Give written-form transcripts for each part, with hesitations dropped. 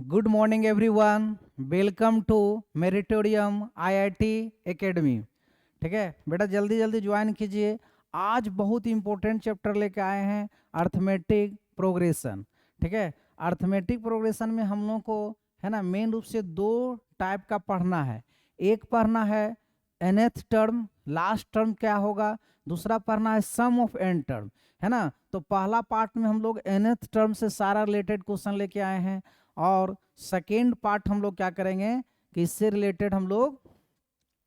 Good morning everyone. Welcome to Meritorium IIT academy. ठीक है बेटा, जल्दी जल्दी ज्वाइन कीजिए। आज बहुत इंपॉर्टेंट चैप्टर लेके आए हैं, अर्थमेटिक प्रोग्रेशन। ठीक है, अर्थमेटिक प्रोग्रेशन में हम लोग को है ना मेन रूप से दो टाइप का पढ़ना है। एक पढ़ना है nth टर्म, लास्ट टर्म क्या होगा। दूसरा पढ़ना है सम ऑफ n टर्म, है ना। तो पहला पार्ट में हम लोग nth टर्म से सारा रिलेटेड क्वेश्चन लेके आए हैं, और सेकेंड पार्ट हम लोग क्या करेंगे कि इससे रिलेटेड हम लोग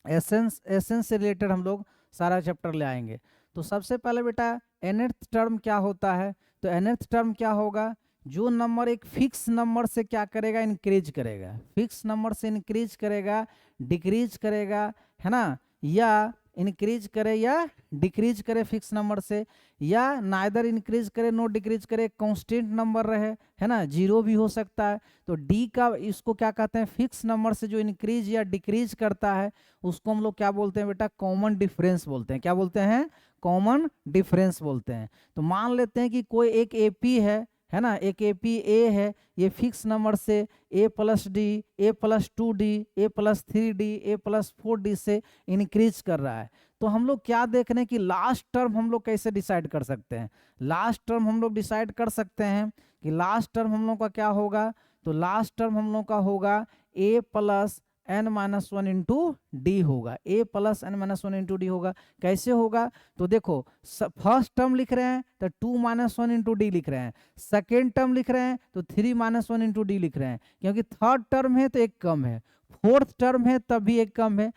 एसेंस से रिलेटेड हम लोग सारा चैप्टर ले आएंगे। तो सबसे पहले बेटा nth टर्म क्या होता है। तो nth टर्म क्या होगा, जो नंबर एक फिक्स नंबर से क्या करेगा, इंक्रीज करेगा। फिक्स नंबर से इंक्रीज करेगा, डिक्रीज करेगा, है ना, या इंक्रीज करे या डिक्रीज करे फिक्स नंबर से, या नाइदर इंक्रीज करे नो डिक्रीज करे, कांस्टेंट नंबर रहे, है ना, जीरो भी हो सकता है। तो डी का इसको क्या कहते हैं, फिक्स नंबर से जो इंक्रीज या डिक्रीज करता है उसको हम लोग क्या बोलते हैं बेटा, कॉमन डिफरेंस बोलते हैं। क्या बोलते हैं, कॉमन डिफरेंस बोलते हैं। तो मान लेते हैं कि कोई एक एपी है ना, एक एपी ए है, ये फिक्स नंबर से ए प्लस डी, ए प्लस 2d, ए प्लस 3d, ए प्लस 4d से इंक्रीज कर रहा है। तो हम लोग क्या देख रहे हैं कि लास्ट टर्म हम लोग कैसे डिसाइड कर सकते हैं। लास्ट टर्म हम लोग डिसाइड कर सकते हैं कि लास्ट टर्म हम लोग का क्या होगा। तो लास्ट टर्म हम लोग का होगा A plus n minus one into D होगा। A plus n minus one into D होगा। कैसे होगा, तो देखो फर्स्ट टर्म लिख रहे हैं तो 2 माइनस वन इंटू डी लिख रहे हैं, सेकेंड टर्म लिख रहे हैं तो 3 माइनस वन इंटू डी लिख रहे हैं, क्योंकि थर्ड टर्म है तो एक कम है, फोर्थ टर्म है तब भी एक कम है,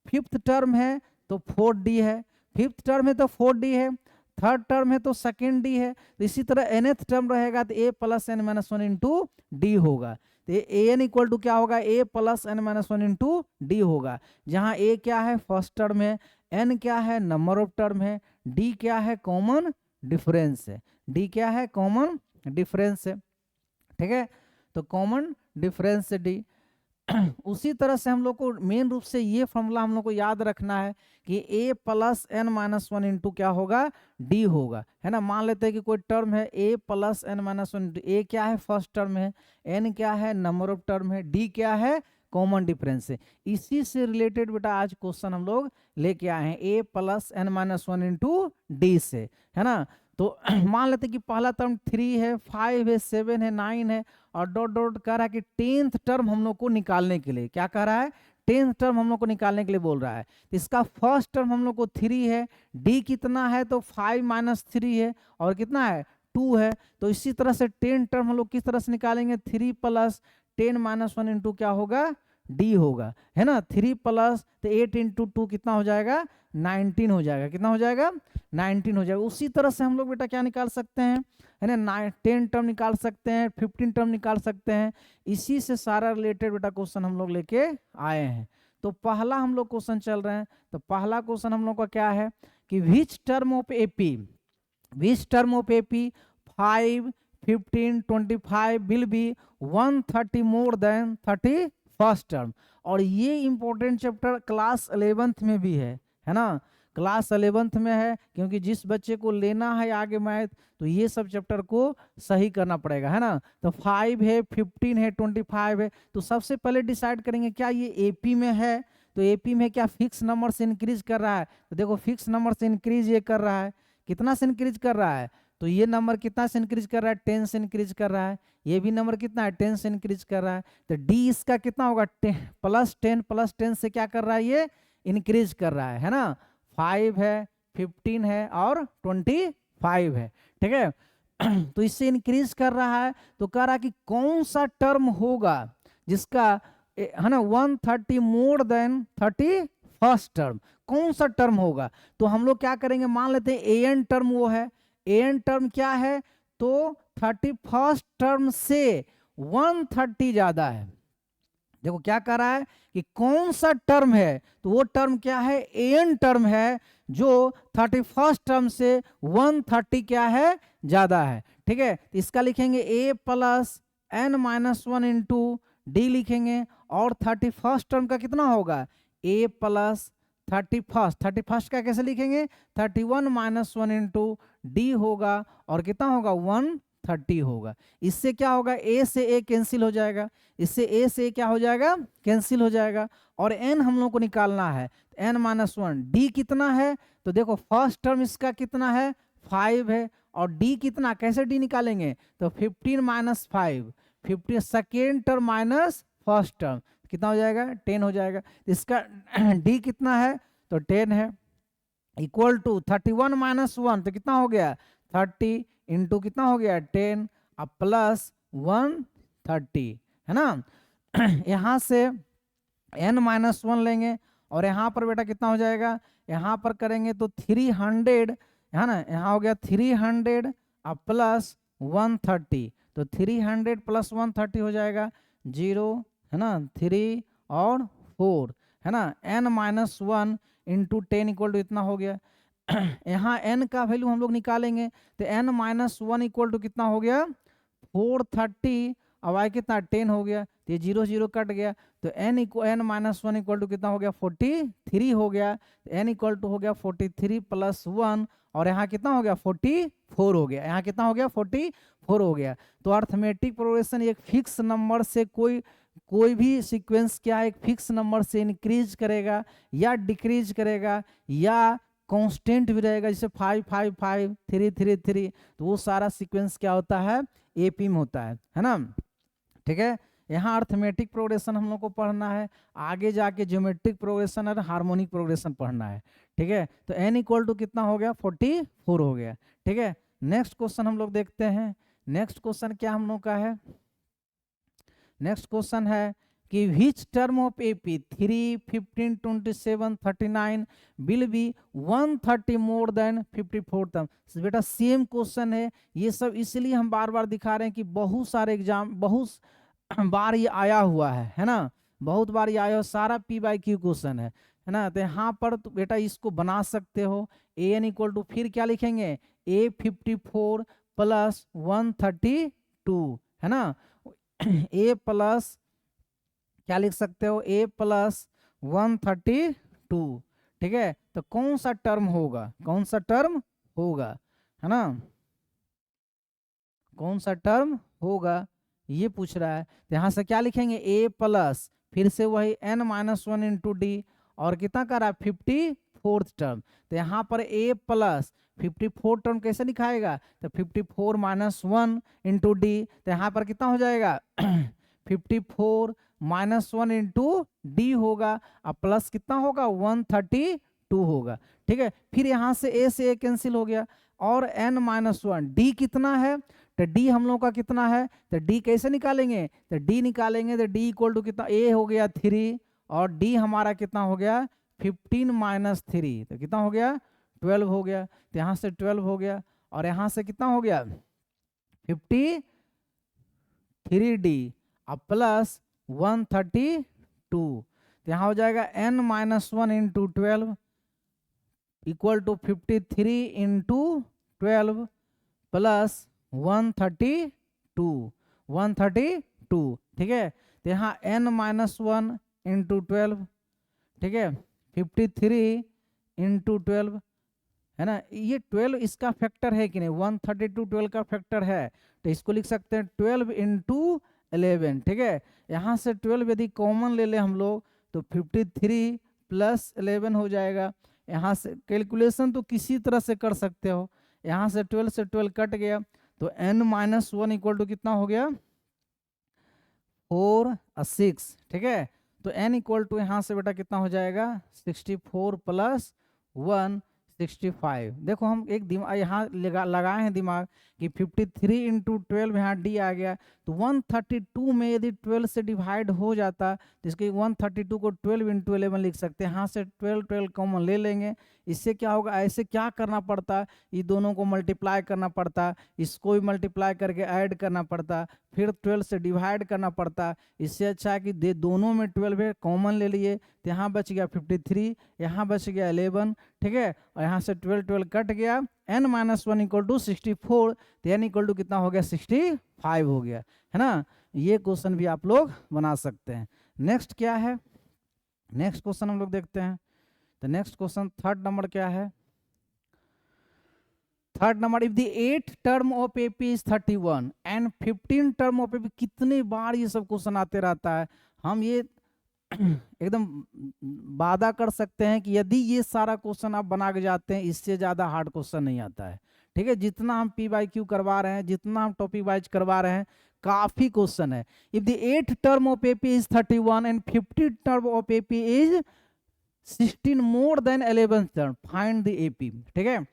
फिफ्थ टर्म है तो 4d है, फिफ्थ टर्म है तो 4d है, थर्ड टर्म है तो सेकेंड डी है। तो इसी तरह nth टर्म रहेगा तो a plus N minus one into D होगा। तो ए एन इक्वल टू क्या होगा, a plus N minus one into D होगा, जहाँ a क्या है फर्स्ट टर्म है, n क्या है नंबर ऑफ टर्म है, d क्या है कॉमन डिफरेंस है, d क्या है कॉमन डिफरेंस है। ठीक है, तो कॉमन डिफरेंस से d। उसी तरह से हम लोग को मेन रूप से ये फॉर्मूला हम लोग को याद रखना है कि a plus N minus one into क्या होगा, d होगा, है ना। मान लेते हैं कि कोई टर्म है a plus N minus one, A क्या है फर्स्ट टर्म है, n क्या है नंबर ऑफ टर्म है, d क्या है कॉमन डिफरेंस है। इसी से रिलेटेड बेटा आज क्वेश्चन हम लोग लेके आए हैं a plus N minus one into d से, है ना। तो मान लेते हैं कि पहला टर्म 3 है, 5 है, 7 है, 9 है, और डॉट डॉट कह रहा है कि 10th टर्म हम लोग को निकालने के लिए, क्या कह रहा है, 10th टर्म हम लोग को निकालने के लिए बोल रहा है। तो इसका फर्स्ट टर्म हम लोग को 3 है, डी कितना है तो 5 माइनस 3 है, और कितना है 2 है। तो इसी तरह से 10 टर्म हम लोग किस तरह से निकालेंगे, 3 प्लस 10 माइनस वन इंटू क्या होगा, डी होगा, है ना। 3 प्लस तो 8 इंटू 2 कितना हो जाएगा, 19 हो जाएगा। कितना हो जाएगा, 19 हो जाएगा। उसी तरह से हम लोग बेटा क्या निकाल सकते हैं, है ना, 10 टर्म निकाल सकते हैं, 15 टर्म निकाल सकते हैं। इसी से सारा रिलेटेड बेटा क्वेश्चन हम लोग लेके आए हैं। तो पहला हम लोग क्वेश्चन चल रहे हैं। तो पहला क्वेश्चन हम लोग का क्या है कि which term of AP, which term of AP 5, 15, 25 will be 130 more than 30 first term. और ये इंपॉर्टेंट चैप्टर क्लास 11th में भी है ना, क्लास 11th में है, क्योंकि जिस बच्चे को लेना है आगे मैथ तो ये सब चैप्टर को सही करना पड़ेगा, है ना। तो 5 है, 15 है, 25 है। तो सबसे पहले डिसाइड करेंगे क्या ये एपी में है, तो एपी में क्या फिक्स नंबर से इंक्रीज कर रहा है। तो देखो फिक्स नंबर से इंक्रीज ये कर रहा है, कितना से इंक्रीज कर रहा है, तो ये नंबर कितना से इंक्रीज कर रहा है, 10 से इंक्रीज कर रहा है। ये भी नंबर कितना है, 10 से इंक्रीज कर रहा है। तो डी इसका कितना होगा, प्लस 10 से क्या कर रहा है, ये इंक्रीज कर रहा है ना। 5 है, 15 है और 25 है। ठीक है, तो इससे इंक्रीज कर रहा है। तो कह रहा है कि कौन सा टर्म होगा जिसका है ना 130 मोर देन 30 फर्स्ट टर्म, कौन सा टर्म होगा। तो हम लोग क्या करेंगे, मान लेते हैं ए एन टर्म वो है, ए एन टर्म क्या है तो 31st टर्म से 130 ज्यादा है। देखो क्या कह रहा है कि कौन सा टर्म है, तो वो टर्म क्या है, ए एन टर्म है, जो 31st टर्म से 130 क्या है ज्यादा है। ठीक है, तो इसका लिखेंगे a plus N minus one into D लिखेंगे, और 31st टर्म का कितना होगा, a प्लस 31st का कैसे लिखेंगे, 31 माइनस वन इंटू डी होगा, और कितना होगा 130 होगा। इससे क्या होगा, ए से ए कैंसिल हो जाएगा, इससे ए से ए क्या हो जाएगा, कैंसिल हो जाएगा। और एन हम लोग को निकालना है, एन माइनस 1। डी कितना है, तो देखो फर्स्ट टर्म इसका कितना है, 5 है, और डी कितना, कैसे डी निकालेंगे, तो 15 minus 5, 15 second term minus first term कितना हो जाएगा, 10 हो जाएगा। इसका डी कितना है, तो 10 है, इक्वल टू 31 माइनस 1 तो कितना हो गया, 30 इंटू कितना हो गया 10 अब प्लस 130 है ना। यहाँ से n माइनस 1 लेंगे और यहाँ पर बेटा कितना हो जाएगा, यहाँ पर करेंगे तो 300 है ना, यहाँ हो गया 300 अब प्लस 130 तो 300 प्लस 130 हो जाएगा 0 है ना, 3 और 4 है ना। n minus 1 into 10 equal to इतना हो गया। यहाँ n का वैल्यू हम लोग निकालेंगे तो n माइनस 1 इक्वल टू कितना हो गया 430, अब आए कितना 10 हो गया, तो ये 0 0 कट गया, तो n माइनस 1 इक्वल टू कितना हो गया 43 हो गया, तो n इक्वल टू हो गया 43 प्लस 1 और यहाँ कितना हो गया 44 हो गया, यहाँ कितना हो गया 44 हो गया। तो अर्थमेटिक प्रोग्रेशन एक फिक्स नंबर से कोई भी सीक्वेंस क्या है, एक फिक्स नंबर से इंक्रीज करेगा या डिक्रीज करेगा या कांस्टेंट भी रहेगा, जैसे 5 5 5 3 3 3, तो वो सारा सीक्वेंस क्या होता है, एपी में होता है ना। ठीक है, यहाँ अर्थमेटिक प्रोग्रेशन हम लोग को पढ़ना है, आगे जाके ज्योमेट्रिक प्रोग्रेशन और हार्मोनिक प्रोग्रेशन पढ़ना है। ठीक है, तो n इक्वल टू कितना हो गया 44 हो गया। ठीक है, नेक्स्ट क्वेश्चन हम लोग देखते हैं। नेक्स्ट क्वेश्चन क्या हम लोग का है, नेक्स्ट क्वेश्चन है कि which term of AP 3 15 27 39 will be 130 more than 54 term. बेटा सेम क्वेश्चन है, ये सब इसलिए हम बार बार दिखा रहे हैं कि बहुत सारे एग्जाम बहुत बार ये आया हुआ है ना, बहुत बार ये आया, सारा P/Q क्वेश्चन है ना। तो यहाँ पर तो बेटा इसको बना सकते हो, an इक्वल टू फिर क्या लिखेंगे a54 प्लस 132 है ना, a प्लस क्या लिख सकते हो a प्लस 132। ठीक है, तो कौन सा टर्म होगा, कौन सा टर्म होगा है ना, कौन सा टर्म होगा ये पूछ रहा है। तो यहाँ से क्या लिखेंगे a प्लस फिर से वही n माइनस 1 इंटू डी और कितना कर रहा है 54th टर्म। तो यहाँ पर a प्लस 54 टर्म कैसे लिखाएगा, तो 54 माइनस 1 इंटू डी, तो यहाँ पर कितना हो जाएगा 54 माइनस 1 इंटू डी होगा, अब प्लस कितना होगा 132 होगा। ठीक है, फिर यहाँ से a कैंसिल हो गया और n माइनस 1 डी कितना है, तो डी हम लोग का कितना है, तो डी कैसे निकालेंगे, तो डी निकालेंगे तो डी इक्वल टू कितना, ए हो गया 3 और डी हमारा कितना हो गया 15 माइनस 3, तो कितना हो गया 12 हो गया। तो यहाँ से 12 हो गया और यहाँ से कितना हो गया 53d अब प्लस 132, तो यहाँ हो जाएगा n minus 1 into 12 equal to 53 into 12 plus 132। ठीक है, तो यहाँ n माइनस 1 इंटू 12, ठीक है 53 इंटू 12 है ना, ये 12 इसका फैक्टर है कि नहीं, 132 12 का फैक्टर है, तो इसको लिख सकते हैं 12 इंटू 11। ठीक है, यहाँ से 12 यदि कॉमन ले ले हम लोग तो 53 प्लस 11 हो जाएगा। यहाँ से कैलकुलेशन तो किसी तरह से कर सकते हो, यहाँ से 12 से 12 कट गया तो n माइनस 1 इक्वल टू कितना हो गया 4 और 6। ठीक है, तो n इक्वल टू यहाँ से बेटा कितना हो जाएगा 64 प्लस 1 65। देखो हम एक दिमाग यहाँ लगाए हैं दिमाग कि 53 इंटू 12 यहाँ डी आ गया, तो 132 में यदि 12 से डिवाइड हो जाता तो इसके 132 को 12 इंटू 11 लिख सकते हैं। यहाँ से 12 12 कॉमन ले लेंगे, इससे क्या होगा, ऐसे क्या करना पड़ता, ये दोनों को मल्टीप्लाई करना पड़ता, इसको भी मल्टीप्लाई करके ऐड करना पड़ता, फिर 12 से डिवाइड करना पड़ता। इससे अच्छा है कि दोनों में 12 है कॉमन ले लिए, तो यहाँ बच गया 53, यहाँ बच गया 11। ठीक है, और यहाँ से 12 12 कट गया, n माइनस 1 इक्वल टू 64, तो n इक्वल टू कितना हो गया 65 हो गया है ना। ये क्वेश्चन भी आप लोग बना सकते हैं। नेक्स्ट क्या है, नेक्स्ट क्वेश्चन हम लोग देखते हैं। तो नेक्स्ट क्वेश्चन थर्ड नंबर क्या है, third number, if the 8th term of AP is 31 and 15 term of AP, कितने बार ये सब क्वेश्चन आते रहता है। हम ये एकदम वादा कर सकते हैं कि यदि ये सारा क्वेश्चन आप बना के जाते हैं, इससे ज्यादा हार्ड क्वेश्चन नहीं आता है। ठीक है, जितना हम पी बाई क्यू करवा रहे हैं, जितना हम टॉपिक वाइज करवा रहे हैं, काफी क्वेश्चन है। If the 8th term of AP is 31 and 15th term of AP is 16 more then 11th term, find the AP. ठीक है,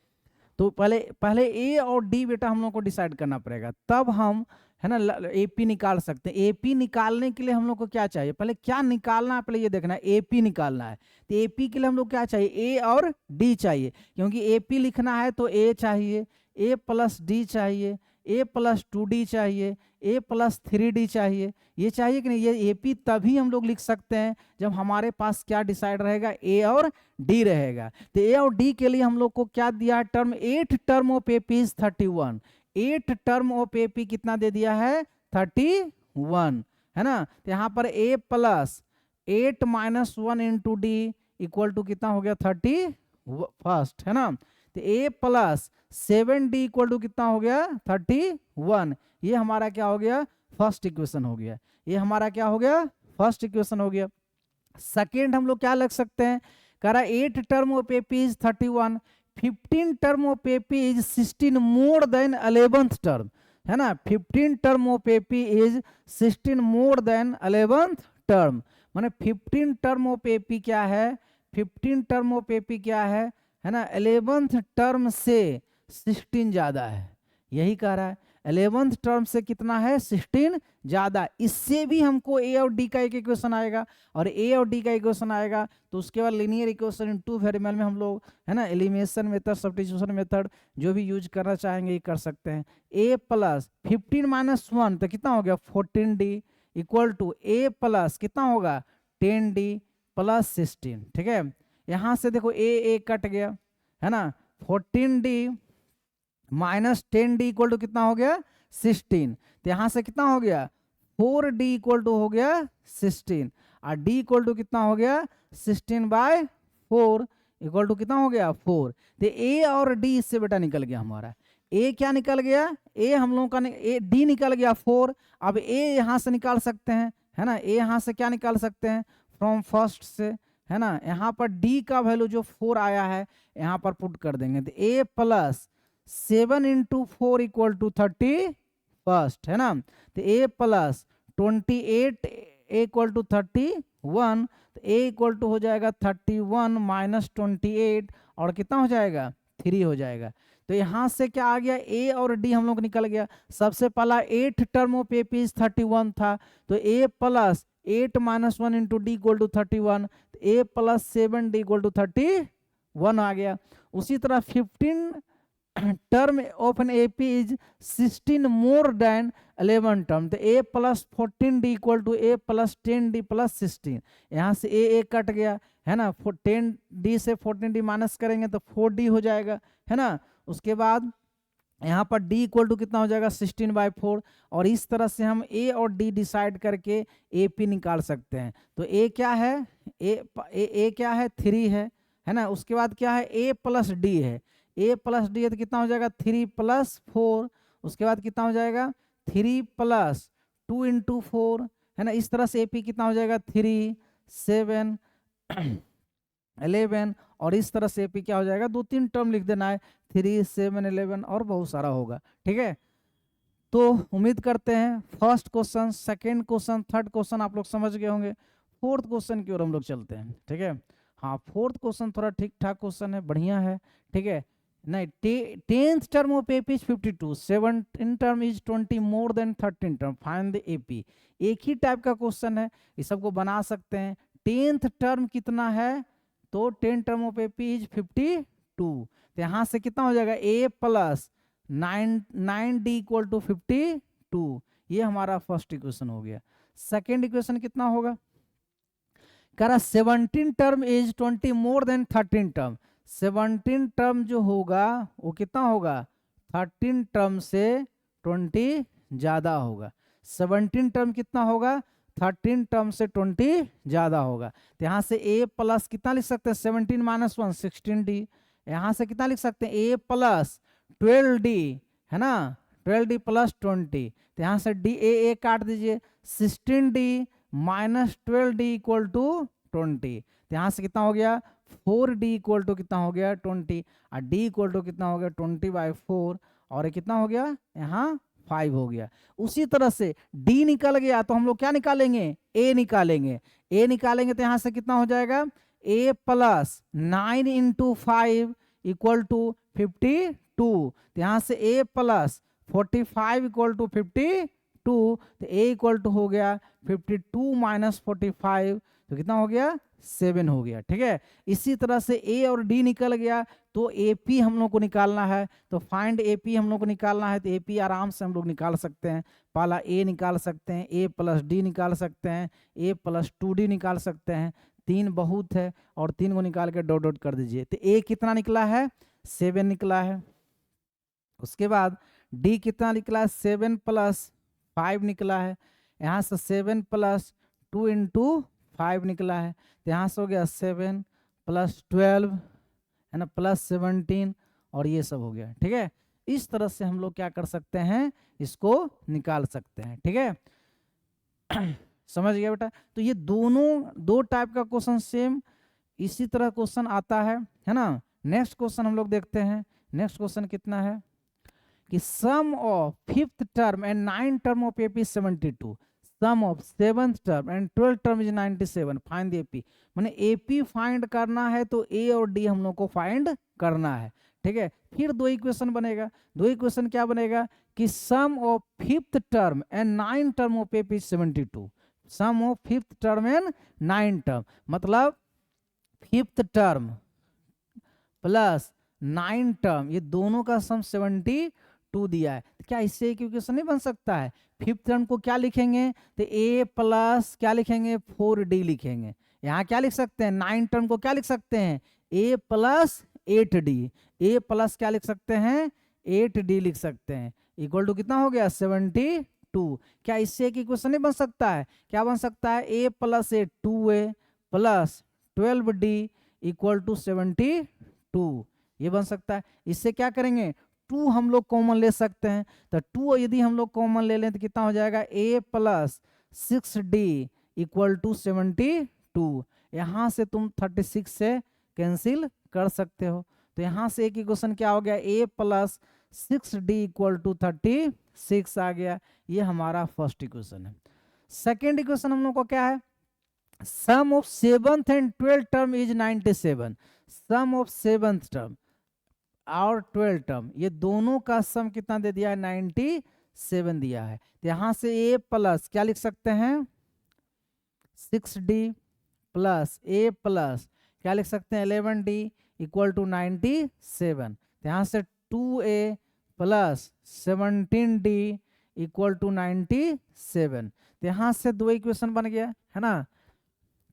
तो पहले ए और डी बेटा हम लोग को डिसाइड करना पड़ेगा, तब हम है ना एपी निकाल सकते हैं। एपी निकालने के लिए हम लोग को क्या चाहिए, पहले क्या निकालना है, पहले ये देखना है, एपी निकालना है। तो एपी के लिए हम लोग क्या चाहिए, ए और डी चाहिए, क्योंकि एपी लिखना है तो ए चाहिए, ए प्लस डी चाहिए, ए प्लस 2d चाहिए, ए प्लस 3d चाहिए। ये चाहिए कि नहीं, ये एपी तभी हम लोग लिख सकते हैं जब हमारे पास क्या डिसाइड रहेगा, ए और डी रहेगा। तो ए और डी के लिए हम लोग को क्या दिया है, term 8 term of AP is 31, 8 term of AP कितना दे दिया है, 31, है ना। तो यहाँ पर A plus 8 minus 1 into D equal to कितना हो गया, 31, है ना। तो ए प्लस 7d इक्वल टू कितना हो गया, 31। ये हमारा क्या हो गया, फर्स्ट इक्वेशन हो गया। ये हमारा क्या हो गया, फर्स्ट इक्वेशन हो गया। सेकेंड हम लोग क्या लग सकते हैं, कह रहा 8 term of AP is 31, 15 term of AP is 16 more then 11th term, है ना। 15 term of AP is 16 more then 11th term, माने 15 टर्म ऑफ एपी क्या है, 15 टर्म ऑफ एपी क्या है ना, 11th टर्म से 16 ज्यादा है। यही कह रहा है 11th टर्म से कितना है, 16 ज्यादा। इससे भी हमको ए और डी का एक इक्वेशन आएगा, और ए और डी का इक्वेशन आएगा तो उसके बाद लीनियर इक्वेशन इन 2 वेरिएबल में हम लोग है ना एलिमिनेशन मेथड, सब्स्टिट्यूशन मेथड जो भी यूज करना चाहेंगे ये कर सकते हैं। ए प्लस 15 माइनस 1 तो कितना हो गया, 14d equal to A plus कितना होगा, 10d प्लस 16। ठीक है, यहां से देखो ए कट गया, है ना। 14d minus 10d equal to कितना हो गया, 16। तो यहां से कितना हो गया, 4d इक्वल टू हो गया 16, और d इक्वल टू कितना हो गया, 16/4 इक्वल टू कितना हो गया, 4। तो a और d इससे बेटा निकल गया हमारा। a क्या निकल गया, a हम लोगों का d निकल गया 4। अब a यहां से निकाल सकते हैं, है ना। a यहां से क्या निकाल सकते हैं, फ्रॉम फर्स्ट से, है ना। यहाँ पर d का वैल्यू जो 4 आया है यहाँ पर पुट कर देंगे। तो a plus 7 into 4 equal to 31, है ना। तो a प्लस 28 इक्वल टू 31, तो a इक्वल टू हो जाएगा 31 माइनस 28, और कितना हो जाएगा, 3 हो जाएगा। तो यहाँ से क्या आ गया, a और d हम लोग निकल गया। सबसे पहला 8 टर्म ऑफ एपी 31 था, तो a plus 8 minus 1 into D equal to 31, a plus 7d equal to 31 आ गया। उसी तरह 15 term of n AP is 16 more than 11 term, तो a plus 14d equal to a plus 10d plus 16। यहाँ से a cut गया, है ना। 10d से 14d माइनस करेंगे तो 4d हो जाएगा, है ना। उसके बाद यहाँ पर d इक्वल टू कितना हो जाएगा, 16/4। और इस तरह से हम a और d डिसाइड करके AP निकाल सकते हैं। तो a क्या है, a क्या है, 3 है ना। उसके बाद क्या है, a प्लस d है, a प्लस डी है तो कितना हो जाएगा, 3 + 4। उसके बाद कितना हो जाएगा, 3 + 2 इंटू 4, है ना। इस तरह से AP कितना हो जाएगा, 3 7 11, और इस तरह से AP क्या हो जाएगा, 2-3 टर्म लिख देना है, 3 7 11 और बहुत सारा होगा। ठीक है, तो उम्मीद करते हैं first question, second question, third question आप लोग समझ गए होंगे। फोर्थ क्वेश्चन की ओर हम लोग चलते हैं। ठीक है, हाँ फोर्थ क्वेश्चन थोड़ा ठीक ठाक क्वेश्चन है, बढ़िया है। ठीक है, नहीं 10th term of AP is 52, 17th term is 20 more than 13th term, find the AP। एक ही टाइप का क्वेश्चन है, इस सबको बना सकते हैं। 10th टर्म कितना है, तो 10 टर्म ऑफ AP इज 52, तो यहाँ से कितना हो जाएगा, A plus 9d equal to 52। ये हमारा फर्स्ट इक्वेशन हो गया। सेकेंड इक्वेशन कितना होगा, कह रहा 17 term is 20 more than 13 term. 17 term जो होगा वो कितना होगा, 13 टर्म से 20 ज्यादा होगा। 17 टर्म कितना होगा, 13 टर्म से 20 ज्यादा होगा। तो यहाँ से A प्लस कितना लिख सकते हैं, 17 - 1 16d। यहाँ से कितना लिख सकते हैं, A प्लस 12D है ना, 12D प्लस 20, तो यहाँ से डी ए काट दीजिए, 16D minus 12D equal to 20, तो यहाँ से कितना हो गया 4D इक्वल टू कितना हो गया 20, और D इक्वल टू कितना हो गया 20/4, और ये कितना हो गया यहाँ 5 हो गया। उसी तरह से D निकल गया तो हम लोग क्या निकालेंगे, A निकालेंगे। A निकालेंगे तो यहाँ से कितना हो जाएगा A plus 9 into 5 equal to 52, तो यहाँ से A प्लस 45 इक्वल टू 52, तो A इक्वल टू हो गया 52 माइनस 45, तो कितना हो गया 7 हो गया। ठीक है, इसी तरह से A और D निकल गया, तो AP हम लोग को निकालना है, तो फाइंड AP हम लोग को निकालना है, तो AP आराम से हम लोग निकाल सकते हैं। पहला A निकाल सकते हैं, A प्लस D निकाल सकते हैं, A प्लस 2D निकाल सकते हैं, 3 बहुत है, और 3 को निकाल के डॉट डॉट कर दीजिए, तो A कितना निकला है 7 निकला है। उसके बाद D कितना निकला है 7 प्लस 5 निकला है, यहाँ से 7 प्लस 2 इंटू 5 निकला है, तो यहाँ से हो गया 7 प्लस 12 है ना प्लस 17, और ये सब हो गया। ठीक है, इस तरह से हम लोग क्या कर सकते हैं, इसको निकाल सकते हैं। ठीक है समझ गया बेटा। तो ये दोनों दो टाइप का क्वेश्चन सेम इसी तरह क्वेश्चन आता है ना। नेक्स्ट क्वेश्चन हम लोग देखते हैं। नेक्स्ट क्वेश्चन कितना है कि sum of 5th term and 9th term of AP 72, sum of 7th term and 12th term is 97, find the AP. माने एपी फाइंड करना है तो ए और डी हम लोग को फाइंड करना है। ठीक है, फिर दो इक्वेशन बनेगा। दो इक्वेशन क्या बनेगा कि sum of 5th term and 9th term of AP 72, sum of 5th term and 9th term, मतलब 5th term plus 9th term, ये दोनों का सम 72 दिया है। तो क्या इससे एक इक्वेशन नहीं बन सकता है? 5th टर्म को क्या लिखेंगे तो a प्लस क्या लिखेंगे 4d लिखेंगे। यहाँ क्या लिख सकते हैं 9th टर्म को क्या लिख सकते हैं a plus 8d, a plus क्या लिख सकते हैं 8d लिख सकते हैं, इक्वल टू कितना हो गया 72। क्या इससे एक इक्वेशन नहीं बन सकता है? क्या बन सकता है a plus 2a plus 12d equal to 72, ये बन सकता है। इससे क्या करेंगे 2 हम लोग कॉमन ले सकते हैं, तो 2 यदि हम लोग कॉमन ले लें तो कितना हो जाएगा a plus 6d equal to 72। यहाँ से तुम 36 से कैंसिल कर सकते हो, तो यहाँ से एक इक्वेशन क्या हो गया a plus 6d equal to 36 आ गया। ये हमारा फर्स्ट इक्वेशन है। सेकेंड इक्वेशन हम लोग को क्या है, sum of 7th and 12th term is 97, sum of 7th term और 12th टर्म, ये दोनों का सम कितना दे दिया है 97 दिया है। तो यहाँ से a प्लस क्या लिख सकते हैं 6d प्लस a प्लस क्या लिख सकते हैं 11d इक्वल टू 97। तो यहाँ से 2a plus 17d equal to 97। तो यहाँ से दो इक्वेशन बन गया है ना।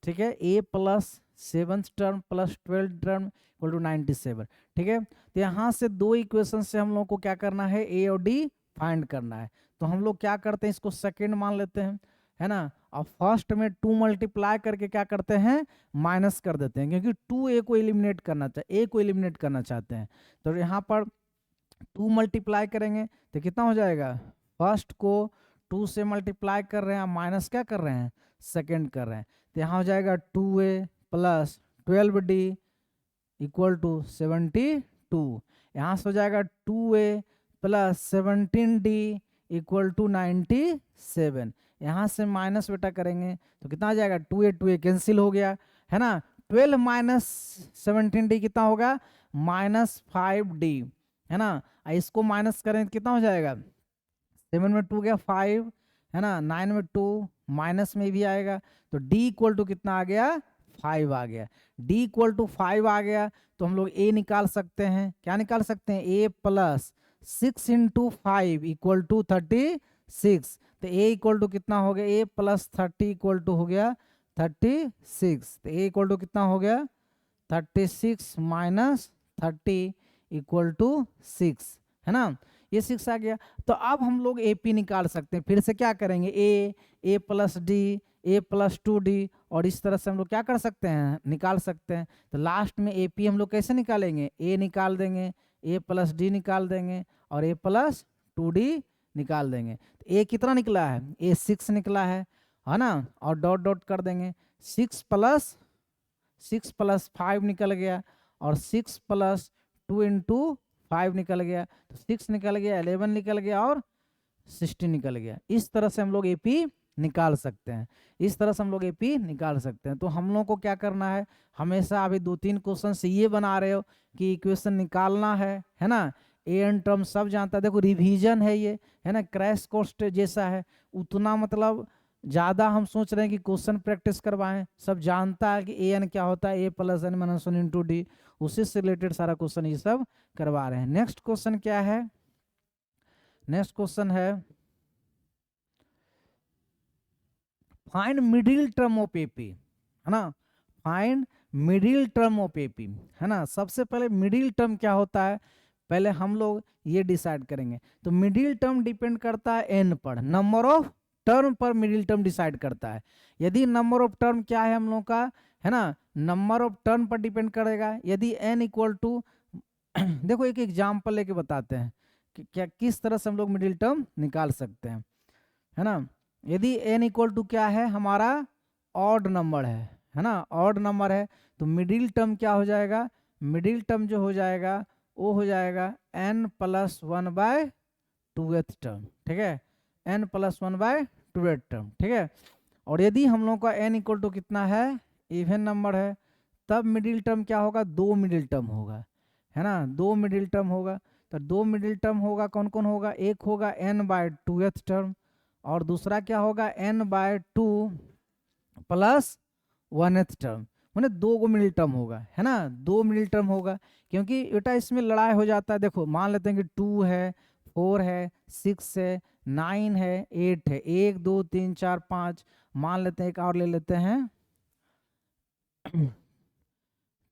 ठीक है, a plus 7th term plus 12th term equal to 97। ठीक है, तो यहाँ से दो इक्वेशन से हम लोग को क्या करना है a और d फाइंड करना है। तो हम लोग क्या करते हैं इसको सेकेंड मान लेते हैं है ना, और फर्स्ट में 2 मल्टीप्लाई करके क्या करते हैं माइनस कर देते हैं, क्योंकि 2a को एलिमिनेट करना चाहिए, a को एलिमिनेट करना चाहते हैं। तो यहाँ पर 2 मल्टीप्लाई करेंगे तो कितना हो जाएगा, फर्स्ट को 2 से मल्टीप्लाई कर रहे हैं, माइनस क्या कर रहे हैं सेकेंड कर रहे हैं। तो यहाँ हो जाएगा 2a plus 12d equal to 72। यहाँ से हो जाएगा 2a plus 17d equal to 97। यहाँ से माइनस बेटा करेंगे तो कितना आ जाएगा 2a कैंसिल हो गया है ना। 12 माइनस 17d कितना होगा -5d है ना। इसको माइनस करें तो कितना हो जाएगा 7 में 2 गया 5 है ना, 9 में 2 माइनस में भी आएगा, तो d इक्वल टू कितना आ गया 5 आ गया। d इक्वल टू 5 आ गया तो हम लोग a निकाल सकते हैं। क्या निकाल सकते हैं a plus 6 into 5 equal to 36। तो a इक्वल टू कितना हो गया a प्लस 30 इक्वल टू हो गया 36। तो a इक्वल टू कितना हो गया 36 माइनस 30 इक्वल टू 6 है ना, ये 6 आ गया। तो अब हम लोग AP निकाल सकते हैं। फिर से क्या करेंगे a plus d a plus 2d, और इस तरह से हम लोग क्या कर सकते हैं निकाल सकते हैं। तो लास्ट में AP हम लोग कैसे निकालेंगे a निकाल देंगे ए प्लस डी निकाल देंगे और ए प्लस 2d निकाल देंगे। तो ए कितना निकला है, ए 6 निकला है ना, और डॉट डॉट कर देंगे, 6 प्लस 5 निकल गया और 6 प्लस 2 इंटू 5 निकल गया, तो 6 निकल गया, 11 निकल गया और 16 निकल गया। इस तरह से हम लोग एपी निकाल सकते हैं, इस तरह से हम लोग एपी निकाल सकते हैं। तो हम लोग को क्या करना है, हमेशा अभी 2-3 क्वेश्चन से ये बना रहे हो कि इक्वेशन निकालना है ना, ए एन टर्म सब जानता है। देखो रिवीजन है ये, है ना, क्रैश कोर्स जैसा है, उतना मतलब ज़्यादा हम सोच रहे हैं कि क्वेश्चन प्रैक्टिस करवाएं, सब जानता है कि ए एन क्या होता है, A plus N minus 1 into D, उसी से रिलेटेड सारा क्वेश्चन ये सब करवा रहे हैं। नेक्स्ट क्वेश्चन क्या है, नेक्स्ट क्वेश्चन है find middle term of AP, है ना, find middle term of AP, है ना। सबसे पहले मिडिल टर्म क्या होता है, पहले हम लोग ये डिसाइड करेंगे। तो मिडिल टर्म डिपेंड करता है एन पर, नंबर ऑफ टर्म पर मिडिल टर्म डिसाइड करता है। यदि नंबर ऑफ टर्म क्या है हम लोग का, है ना, नंबर ऑफ टर्म पर डिपेंड करेगा। यदि एन इक्वल टू देखो एक एग्जाम्पल लेके बताते हैं कि क्या किस तरह से हम लोग मिडिल टर्म निकाल सकते हैं, है ना। यदि n इक्वल टू क्या है हमारा ऑड नंबर है ना, ऑड नंबर है, तो मिडिल टर्म क्या हो जाएगा, मिडिल टर्म जो हो जाएगा वो हो जाएगा n प्लस 1/2th टर्म, ठीक है, n प्लस 1/2th टर्म, ठीक है। और यदि हम लोग का n इक्वल टू कितना है, इवन नंबर है, तब मिडिल टर्म क्या होगा, 2 मिडिल टर्म होगा, है ना, 2 मिडिल टर्म होगा। तो 2 मिडिल टर्म होगा, कौन कौन होगा, एक होगा n/2th टर्म और दूसरा क्या होगा n/2 प्लस 1th टर्म, मैंने 2 मिडिल टर्म होगा, है ना, 2 मिडिल टर्म होगा। क्योंकि बेटा इसमें लड़ाई हो जाता है। देखो मान लेते हैं कि 2 है, 4 है, 6 है, 9 है, 8 है, 1 2 3 4 5, मान लेते हैं एक और ले लेते हैं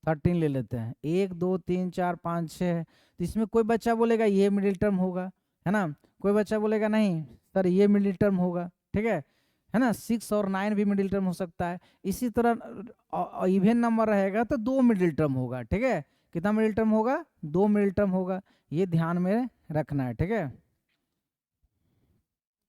13 ले लेते हैं, 1 2 3 4 5 6 है। तो इसमें कोई बच्चा बोलेगा ये मिडिल टर्म होगा, है ना, कोई बच्चा बोलेगा नहीं सर ये मिडिल टर्म होगा, ठीक है ना, 6 और 9 भी मिडिल टर्म हो सकता है। इसी तरह इवन नंबर रहेगा तो 2 मिडिल टर्म होगा, ठीक है, कितना मिडिल टर्म होगा, 2 मिडिल टर्म होगा, ये ध्यान में रखना है, ठीक है,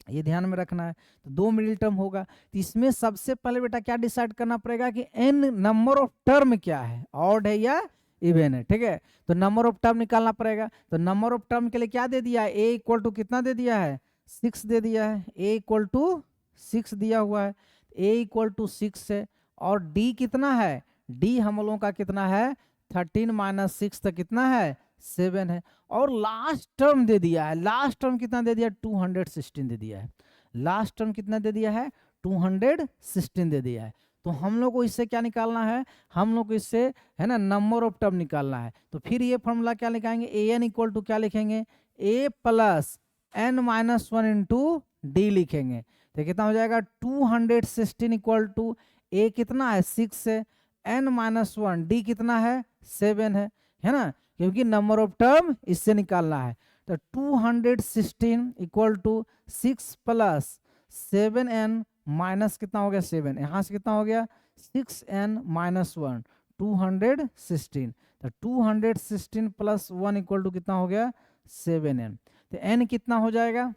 ये ध्यान में रखना है। तो 2 मिडिल टर्म होगा। तो इसमें सबसे पहले बेटा क्या डिसाइड करना पड़ेगा कि एन नंबर ऑफ टर्म क्या है, ऑड है या इवन है, ठीक है। तो नंबर ऑफ टर्म निकालना पड़ेगा। तो नंबर ऑफ टर्म के लिए क्या दे दिया है, ए इक्वल टू कितना दे दिया है, 6 दे दिया है, ए इक्वल टू 6 दिया हुआ है, ए इक्वल टू 6 है। और डी कितना है, डी हम लोगों का कितना है, 13 माइनस 6 तक कितना है, 7 है। और लास्ट टर्म दे दिया है, लास्ट टर्म कितना दे दिया, 216 दे दिया है, लास्ट टर्म कितना दे दिया है, 216 दे दिया है। तो हम लोग को इससे क्या निकालना है, हम लोग को इससे, है ना, नंबर ऑफ टर्म निकालना है। तो फिर ये फॉर्मूला क्या लिखाएंगे, ए एन इक्वल टू क्या लिखेंगे, A plus N minus 1 into D लिखेंगे। तो कितना हो जाएगा, 216 इक्वल टू ए कितना है 6 है, एन माइनस 1 डी कितना है 7 है ना, क्योंकि नंबर ऑफ टर्म इससे निकालना है। तो 216 equal to 6 plus 7n minus कितना हो गया 7, यहाँ से कितना हो गया 6n माइनस 1, 216। तो 216 प्लस 1 इक्वल टू कितना हो गया 7n। तो n कितना हो जाएगा,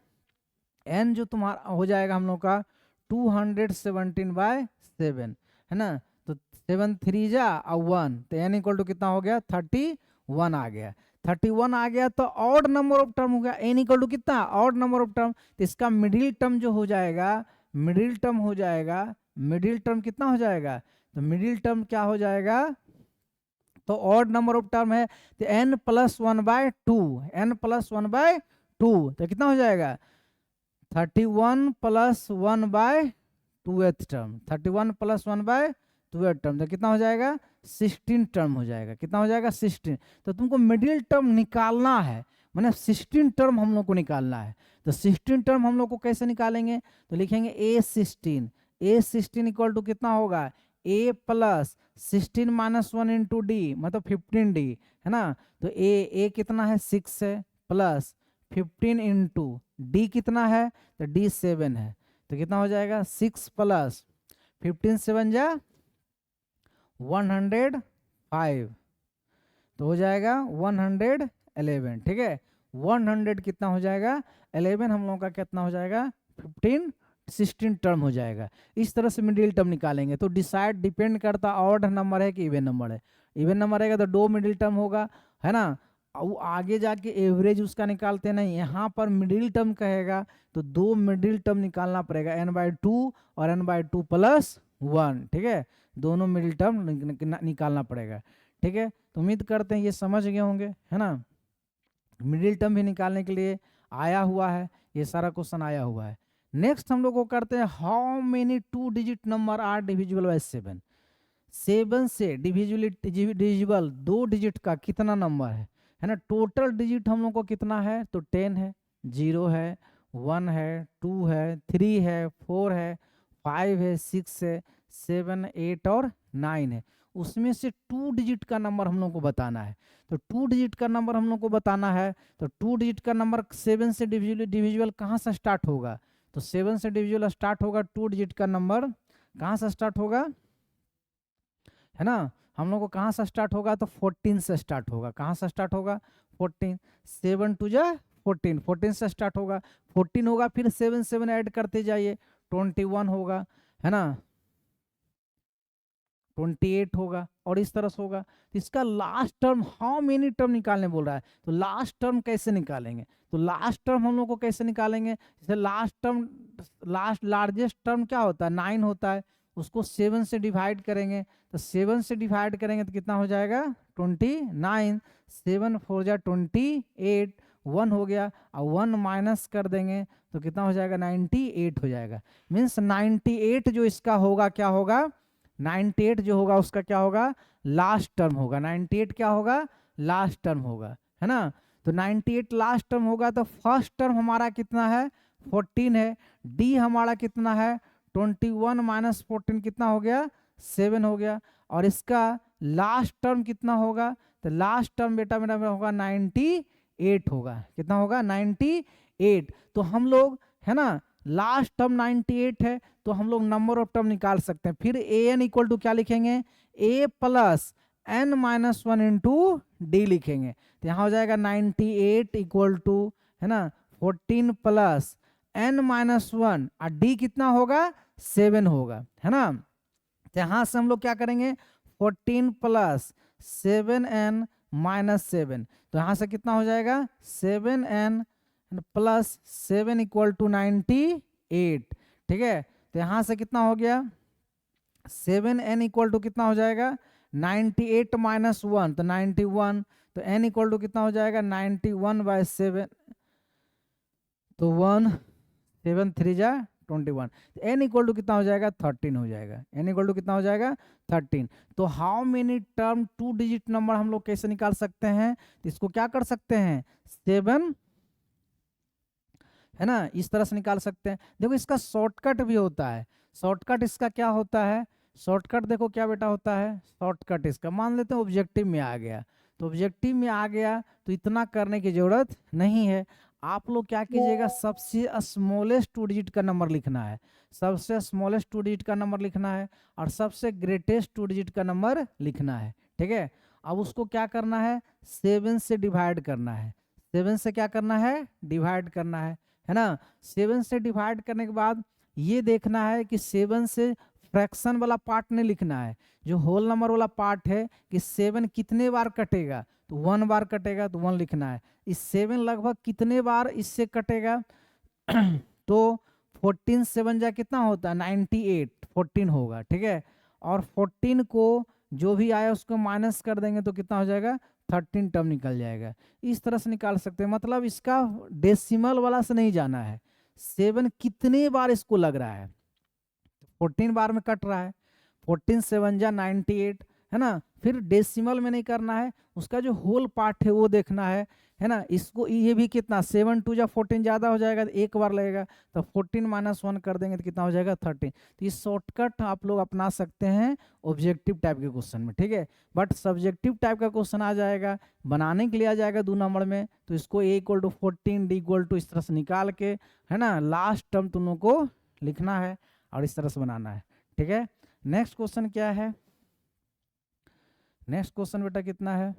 n जो तुम्हारा हो जाएगा हम लोग का 217/7, है ना। तो 7 3 जा और 1, तो n इक्वल टू कितना हो गया 31 आ गया, 31 आ गया। तो ऑड नंबर ऑफ टर्म हो गया, n इक्वल टू कितना ऑड नंबर ऑफ टर्म। तो इसका मिडिल टर्म जो हो जाएगा, मिडिल टर्म हो जाएगा, मिडिल टर्म कितना हो जाएगा, तो मिडिल टर्म क्या हो जाएगा, तो ऑड नंबर ऑफ टर्म है, तो n प्लस 1/2, n प्लस 1/2, तो कितना हो जाएगा 31 plus 1/2th term, 31 plus 1/2th term, तो कितना हो जाएगा 16 टर्म हो जाएगा, कितना हो जाएगा 16। तो तुमको मिडिल टर्म निकालना है, मैंने 16 टर्म हम लोग को निकालना है। तो 16 टर्म हम लोग को कैसे निकालेंगे, तो लिखेंगे a16 इक्वल टू कितना होगा, a plus 16 minus 1 into D मतलब 15d, है ना। तो a कितना है 6 है, प्लस 15 इंटू डी कितना है, तो डी 7 है, तो कितना हो जाएगा 6 प्लस 15 7 जा 105, तो हो जाएगा 11, ठीक है। 100 कितना हो जाएगा 11, हम लोगों का कितना हो जाएगा 15 16 टर्म हो जाएगा। इस तरह से मिडिल टर्म निकालेंगे। तो डिपेंड करता ऑड नंबर है कि इवन नंबर है। इवन नंबर रहेगा तो 2 मिडिल टर्म होगा, है ना। वो आगे जाके एवरेज उसका निकालते नहीं, यहाँ पर मिडिल टर्म कहेगा तो 2 मिडिल टर्म निकालना पड़ेगा, n/2 और n/2 + 1, ठीक है। दोनों मिडिल टर्म निकालना पड़ेगा, ठीक है। तो उम्मीद करते हैं ये समझ गए होंगे, है ना। मिडिल टर्म भी निकालने के लिए आया हुआ है, ये सारा क्वेश्चन आया हुआ है। नेक्स्ट हम लोग को करते हैं, how many 2 digit number are divisible by 7। 7 से डिविजिबल 2 डिजिट का कितना नंबर है ना। टोटल डिजिट हम लोग को कितना है तो 10 है, 0 है, 1 है, 2 है, 3 है, 4 है, 5 है, 6 है, 7, 8 और 9 है। उसमें से 2 डिजिट का नंबर हम लोग को बताना है। तो 2 डिजिट का नंबर हम लोग को बताना है तो 2 डिजिट का नंबर 7 से डिविजिबल कहाँ से स्टार्ट होगा, तो 7 से डिविजिबल स्टार्ट होगा 2 डिजिट का नंबर कहाँ से स्टार्ट होगा, है ना। हम लोग को कहाँ से स्टार्ट होगा तो 14 से स्टार्ट होगा। कहाँ से स्टार्ट होगा 14, 7 2 जा 14, 14 से स्टार्ट होगा। 14 होगा फिर 7 7 ऐड करते जाइए, 21 होगा, है ना, 28 होगा और इस तरह से होगा। तो इसका last term how many term निकालने बोल रहा है, तो लास्ट टर्म कैसे निकालेंगे, तो लास्ट टर्म हम लोग को कैसे निकालेंगे, जैसे लार्जेस्ट टर्म क्या होता है 9 होता है, उसको 7 से डिवाइड करेंगे, तो 7 से डिवाइड करेंगे तो कितना हो जाएगा 29, 7 4 जा 28, 1 हो गया और 1 माइनस कर देंगे तो कितना हो जाएगा 98 हो जाएगा। मीन्स 98 जो इसका होगा क्या होगा 98 जो होगा उसका क्या होगा लास्ट टर्म होगा। 98 क्या होगा लास्ट टर्म होगा, है ना। तो 98 लास्ट टर्म होगा तो फर्स्ट टर्म हमारा कितना है 14 है, डी हमारा कितना है 21 माइनस 14 कितना हो गया 7 हो गया, और इसका लास्ट टर्म कितना होगा तो लास्ट टर्म बेटा मेरा होगा 98 होगा। कितना होगा 98। तो हम लोग, है ना, लास्ट टर्म 98 है तो हम लोग नंबर ऑफ टर्म निकाल सकते हैं। फिर ए एन इक्वल टू क्या लिखेंगे a plus n minus 1 into D लिखेंगे। तो यहाँ हो जाएगा 98 इक्वल टू, है ना, 14 प्लस n माइनस 1 और डी कितना होगा 7 होगा, है ना। तो यहाँ से हम लोग क्या करेंगे 14 प्लस 7n माइनस 7, तो यहाँ से कितना हो जाएगा 7n प्लस 7 इक्वल टू 98, ठीक है। तो यहाँ से कितना हो गया 7n इक्वल टू कितना हो जाएगा 98 माइनस 1 तो 91, तो n इक्वल टू कितना हो जाएगा 91/7, तो 1 7 3 जा 21, तो n इक्वल टू कितना हो जाएगा 13 हो जाएगा। n इक्वल टू कितना हो जाएगा 13। तो how many term 2 digit number हम लोग कैसे निकाल सकते हैं, तो इसको क्या कर सकते हैं 7, है ना, इस तरह से निकाल सकते हैं। देखो इसका शॉर्टकट भी होता है। शॉर्टकट इसका क्या होता है, शॉर्टकट देखो क्या बेटा होता है शॉर्टकट इसका, मान लेते हैं ऑब्जेक्टिव में आ गया, तो ऑब्जेक्टिव में आ गया तो इतना करने की जरूरत नहीं है। आप लोग क्या कीजिएगा सबसे स्मॉलेस्ट 2 डिजिट का नंबर लिखना है, सबसे स्मॉलेस्ट 2 डिजिट का नंबर लिखना है और सबसे ग्रेटेस्ट 2 डिजिट का नंबर लिखना है, ठीक है। अब उसको क्या करना है 7 से डिवाइड करना है, 7 से क्या करना है डिवाइड करना है ना। 7 से डिवाइड करने के बाद ये देखना है कि 7 से फ्रैक्शन वाला पार्ट नहीं लिखना है, जो होल नंबर वाला पार्ट है कि 7 कितने बार कटेगा, तो 1 बार कटेगा तो 1 लिखना है। इस 7 लगभग कितने बार इससे कटेगा तो 14 7 जा कितना होता है 98, 14 होगा, ठीक है। और 14 को जो भी आया उसको माइनस कर देंगे तो कितना हो जाएगा 13 टर्म निकल जाएगा। इस तरह से निकाल सकते हैं, मतलब इसका डेसिमल वाला से नहीं जाना है, 7 कितने बार इसको लग रहा है, 14 बार में कट रहा है, 14 7 जा 98, है ना। फिर डेसिमल में नहीं करना है, उसका जो होल पार्ट है वो देखना है ना। इसको ये भी कितना 7 2 जा 14 ज़्यादा हो जाएगा तो एक बार लगेगा, तो 14 माइनस 1 कर देंगे तो कितना हो जाएगा 13। तो ये शॉर्टकट आप लोग अपना सकते हैं ऑब्जेक्टिव टाइप के क्वेश्चन में, ठीक है। बट सब्जेक्टिव टाइप का क्वेश्चन आ जाएगा, बनाने के लिए आ जाएगा 2 नंबर में, तो इसको a equal to 14 d equal to इस तरह से निकाल के, है ना, लास्ट टर्म तुम लोग को लिखना है और इस तरह से बनाना है, ठीक है। नेक्स्ट क्वेश्चन क्या है, नेक्स्ट क्वेश्चन बेटा कितना है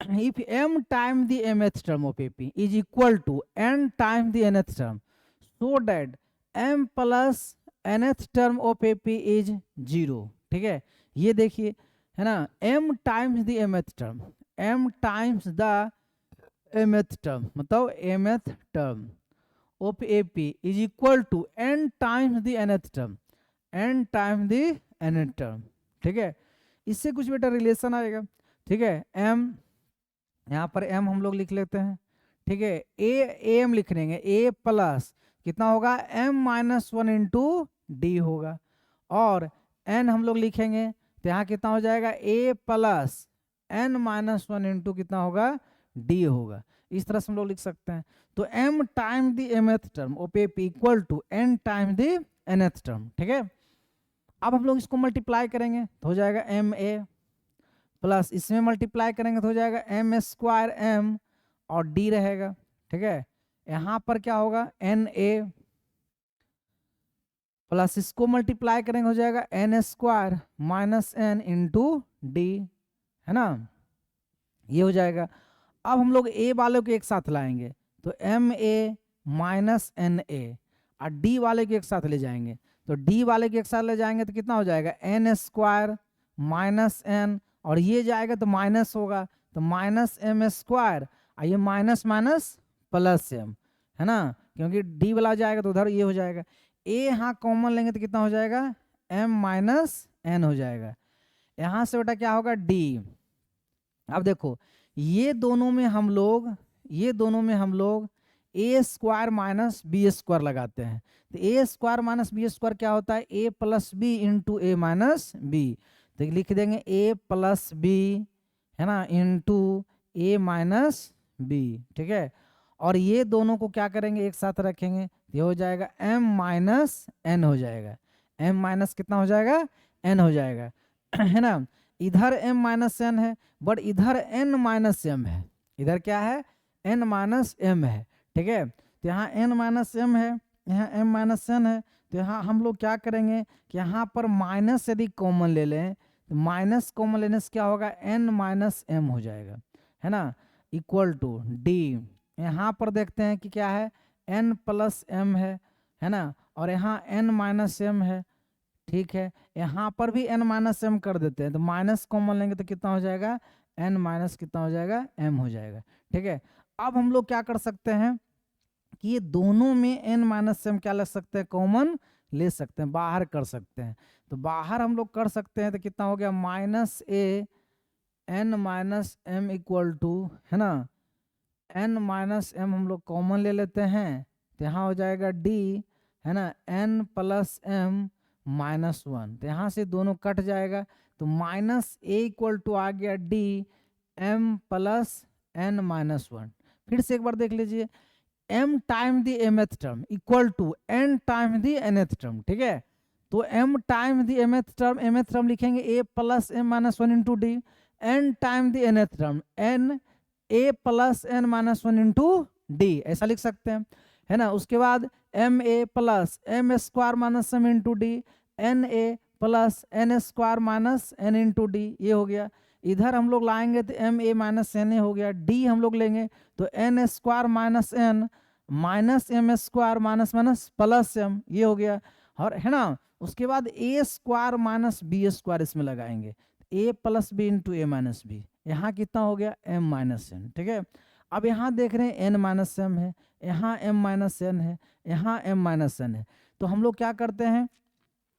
if m time the mth term of AP is equal to n time the nth term, so that m plus nth term of AP is 0. ठीक है, ये देखिए है ना, m times the mth term, m times the mth term मतलब mth term of AP is equal to n times the nth term, n times the nth term. ठीक है, इससे कुछ बेटा रिलेशन आएगा। ठीक है, m यहाँ पर m हम लोग लिख लेते हैं। ठीक है, एम लिख लेंगे, a प्लस कितना होगा m माइनस 1 इंटू डी होगा, और n हम लोग लिखेंगे तो यहाँ कितना हो जाएगा a plus n minus 1 into कितना होगा d होगा। इस तरह से हम लोग लिख सकते हैं। तो m time the mth term of AP equal to n time the nth term. ठीक है, अब हम लोग इसको मल्टीप्लाई करेंगे तो हो जाएगा ma प्लस इसमें मल्टीप्लाई करेंगे तो हो जाएगा m स्क्वायर m और d रहेगा। ठीक है, यहाँ पर क्या होगा na प्लस इसको मल्टीप्लाई करेंगे हो जाएगा n square minus n into D, है ना, ये हो जाएगा। अब हम लोग a वालों को एक साथ लाएंगे तो ma माइनस na और d वाले को एक साथ ले जाएंगे तो d वाले को एक साथ ले जाएंगे तो कितना हो जाएगा n स्क्वायर माइनस n, और ये जाएगा तो माइनस होगा तो माइनस m स्क्वायर, और ये माइनस माइनस प्लस m, है ना, क्योंकि d वाला जाएगा तो उधर ये हो जाएगा। a यहाँ कॉमन लेंगे तो कितना हो जाएगा m माइनस n हो जाएगा। यहाँ से बेटा क्या होगा d। अब देखो ये दोनों में हम लोग a square minus b square लगाते हैं तो a square minus b square क्या होता है a plus b into a minus b, तो लिख देंगे a प्लस बी, है ना, इंटू ए माइनस बी। ठीक है, और ये दोनों को क्या करेंगे एक साथ रखेंगे, ये हो जाएगा m माइनस n हो जाएगा, m माइनस कितना हो जाएगा n हो जाएगा, है ना। इधर m माइनस n है बट इधर n माइनस m है, इधर क्या है n माइनस m है। ठीक है, तो यहाँ n माइनस m है, यहाँ m माइनस n है, तो यहाँ हम लोग क्या करेंगे कि यहाँ पर माइनस यदि कॉमन ले लें तो माइनस कॉमन लेने से क्या होगा n माइनस m हो जाएगा, है ना, इक्वल टू d। यहाँ पर देखते हैं कि क्या है n प्लस m है ना, और यहाँ n माइनस m है। ठीक है, यहाँ पर भी n माइनस m कर देते हैं तो माइनस कॉमन लेंगे तो कितना हो जाएगा n माइनस कितना हो जाएगा m हो जाएगा। ठीक है, अब हम लोग क्या कर सकते हैं कि ये दोनों में n माइनस m क्या ले सकते हैं कॉमन ले सकते हैं, बाहर कर सकते हैं। तो बाहर हम लोग कर सकते हैं तो कितना हो गया minus a n minus m equal to, है ना, n माइनस m हम लोग कॉमन ले लेते हैं तो यहाँ हो जाएगा d, है ना, n प्लस m माइनस 1, तो यहाँ से दोनों कट जाएगा तो माइनस a इक्वल टू आ गया d m plus n minus 1। फिर से एक बार देख लीजिए m time the mth term equal to n time the nth term. ठीक है, तो m time the mth term लिखेंगे a plus m minus 1 into d, n time the nth term n a plus n minus 1 into d, ऐसा लिख सकते हैं, है ना। उसके बाद m a plus m square minus m into d, n a plus n square minus n into D, ये हो गया। इधर हम लोग लाएंगे तो m a minus n a हो गया, d हम लोग लेंगे तो n square minus n minus m square minus minus plus m, ये हो गया, और है ना। उसके बाद a square minus b square इसमें लगाएंगे, a plus b into a minus b, यहाँ कितना हो गया m माइनस n। ठीक है, अब यहाँ देख रहे हैं n माइनस m है, यहाँ m माइनस n है, यहाँ m माइनस n है, तो हम लोग क्या करते हैं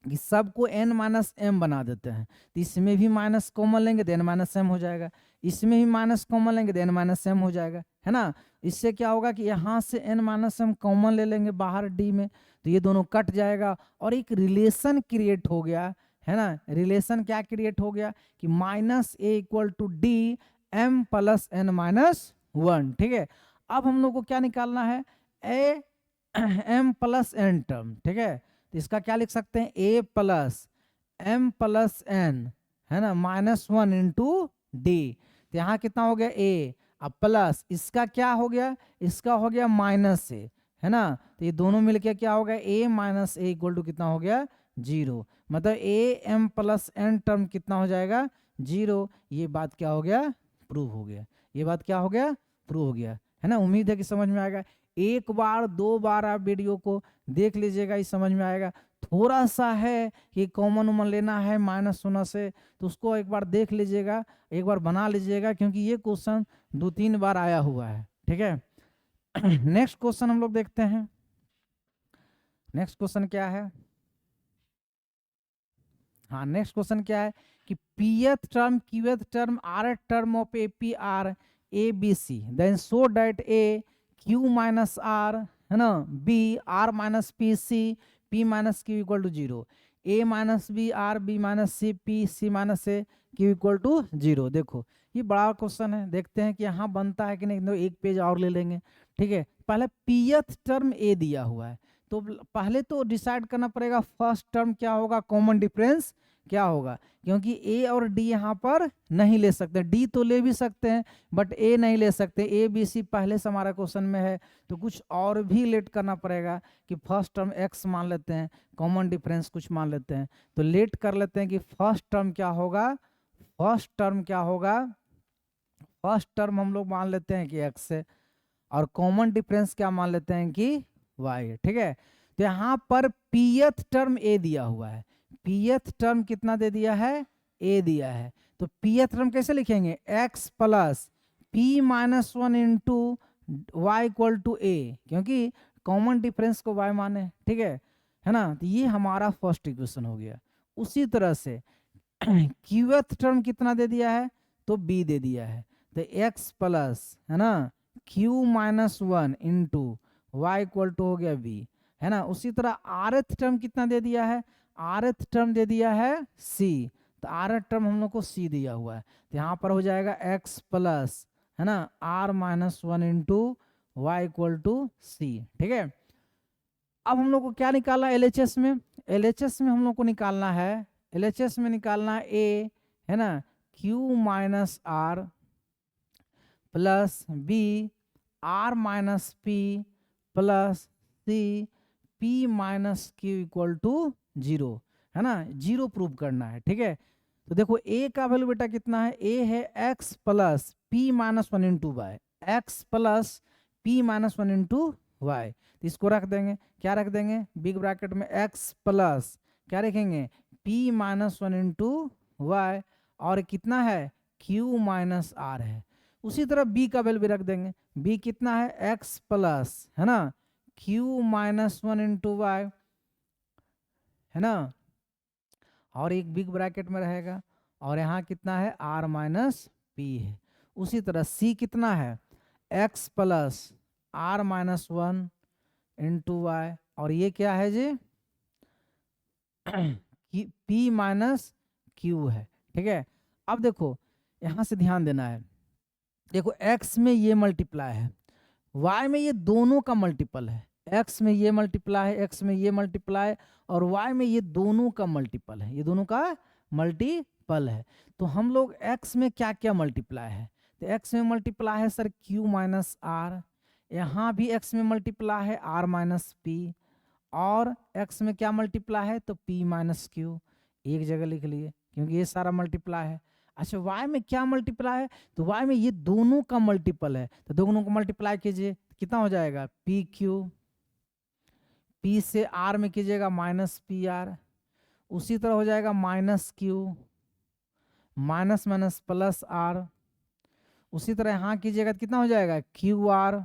कि सबको n माइनस m बना देते हैं। तो इसमें भी माइनस कॉमन लेंगे तो n माइनस m हो जाएगा, इसमें भी माइनस कॉमन लेंगे तो n माइनस m हो जाएगा, है ना। इससे क्या होगा कि यहाँ से n माइनस m कॉमन ले लेंगे बाहर d में तो ये दोनों कट जाएगा और एक रिलेशन क्रिएट हो गया, है ना। रिलेशन क्या क्रिएट हो गया कि minus a equal to d m plus n minus 1। ठीक है, अब हम लोग को क्या निकालना है a m plus n term. ठीक है, तो इसका क्या लिख सकते हैं a plus m plus n, है ना, माइनस 1 इंटू डी, तो यहाँ कितना हो गया a, अब प्लस इसका क्या हो गया, इसका हो गया माइनस a, है ना। तो ये दोनों मिलके क्या हो गया a minus a equal to कितना हो गया 0, मतलब a m plus n term कितना हो जाएगा 0। ये बात क्या हो गया प्रूव हो गया, ये बात क्या हो गया, प्रूव हो गया, है ना। उम्मीद है कि समझ में आएगा। एक बार दो बार आप वीडियो को देख लीजिएगा, ये समझ में आएगा। थोड़ा सा है कि कॉमन उमन लेना है माइनस होना से, तो उसको एक बार देख लीजिएगा, एक बार बना लीजिएगा, क्योंकि ये क्वेश्चन 2-3 बार आया हुआ है, ठीक है। नेक्स्ट क्वेश्चन हम लोग देखते हैं। नेक्स्ट क्वेश्चन क्या है, हाँ नेक्स्ट क्वेश्चन क्या है कि pth term qth term rth term of AP are a b c, then so that a q minus r, है ना, b r minus p c p minus q equal to 0, a minus b r b minus c p c minus a q equal to 0। देखो ये बड़ा question है, देखते हैं कि यहाँ बनता है कि नहीं। तो एक पेज और ले लेंगे, ठीक है। पहले pth टर्म a दिया हुआ है, तो पहले तो डिसाइड करना पड़ेगा फर्स्ट टर्म क्या होगा, कॉमन डिफरेंस क्या होगा, क्योंकि ए और डी यहाँ पर नहीं ले सकते। डी तो ले भी सकते हैं बट ए नहीं ले सकते। ए बी सी पहले से हमारा क्वेश्चन में है, तो कुछ और भी लेट करना पड़ेगा कि फर्स्ट टर्म एक्स मान लेते हैं, कॉमन डिफरेंस कुछ मान लेते हैं। तो लेट कर लेते हैं कि फर्स्ट टर्म क्या होगा, फर्स्ट टर्म क्या होगा, फर्स्ट टर्म हम लोग मान लेते हैं कि एक्स है, और कॉमन डिफरेंस क्या मान लेते हैं कि वाई, ठीक है। तो यहाँ पर pth टर्म ए दिया हुआ है, pth टर्म कितना दे दिया है, ए दिया है। तो pth टर्म कैसे लिखेंगे, x plus p minus 1 into Y equal to A, क्योंकि कॉमन डिफरेंस को y माने, ठीक है ना। तो ये हमारा फर्स्ट इक्वेशन हो गया। उसी तरह से qth टर्म कितना दे दिया है, तो b दे दिया है, तो x प्लस, है ना, q minus 1 into Y equal to हो गया b, है ना। उसी तरह rth टर्म कितना दे दिया है, rth टर्म दे दिया है c, तो rth टर्म हम लोग को c दिया हुआ है, तो यहाँ पर हो जाएगा x प्लस, है ना, r minus 1 into Y equal to c, ठीक है। अब हम लोग को क्या निकालना है LHS में, LHS में हम लोग को निकालना है, LHS में निकालना है a, है ना, q माइनस r plus b r minus p plus c p minus q equal to 0, है ना, 0 प्रूव करना है, ठीक है। तो देखो a का वैल्यू बेटा कितना है, a है x plus p minus 1 into y, x plus p minus 1 into y. तो इसको रख देंगे, क्या रख देंगे, बिग ब्रैकेट में x प्लस क्या रखेंगे, p माइनस 1 इंटू वाई, और कितना है, q माइनस r है। उसी तरह b का वैल्यू भी रख देंगे, b कितना है, x प्लस, है ना, q माइनस 1 इंटू वाई, है ना, और एक बिग ब्रैकेट में रहेगा, और यहाँ कितना है, r माइनस पी है। उसी तरह c कितना है, x plus r minus 1 into y, और ये क्या है जी, p माइनस q है, ठीक है। अब देखो यहाँ से ध्यान देना है, देखो x में ये मल्टीप्लाई है, y में ये दोनों का मल्टीपल है, x में ये मल्टीप्लाई है, x में ये मल्टीप्लाई, और y में ये दोनों का मल्टीपल है, ये दोनों का मल्टीपल है। तो हम लोग x में क्या क्या मल्टीप्लाई है, तो x में मल्टीप्लाई है सर q माइनस आर, यहाँ भी x में मल्टीप्लाई है r माइनस पी, और x में क्या मल्टीप्लाई है, तो p माइनस क्यू, एक जगह लिख लिए क्योंकि ये सारा मल्टीप्लाई है। अच्छा y में क्या मल्टीप्लाई है, तो y में ये दोनों का मल्टीपल है, तो दोनों को मल्टीप्लाई कीजिए, कितना हो जाएगा, पी क्यू, p से r में कीजिएगा माइनस पी आर, उसी तरह हो जाएगा minus q, minus minus plus r, उसी तरह यहाँ कीजिएगा तो कितना हो जाएगा, क्यू आर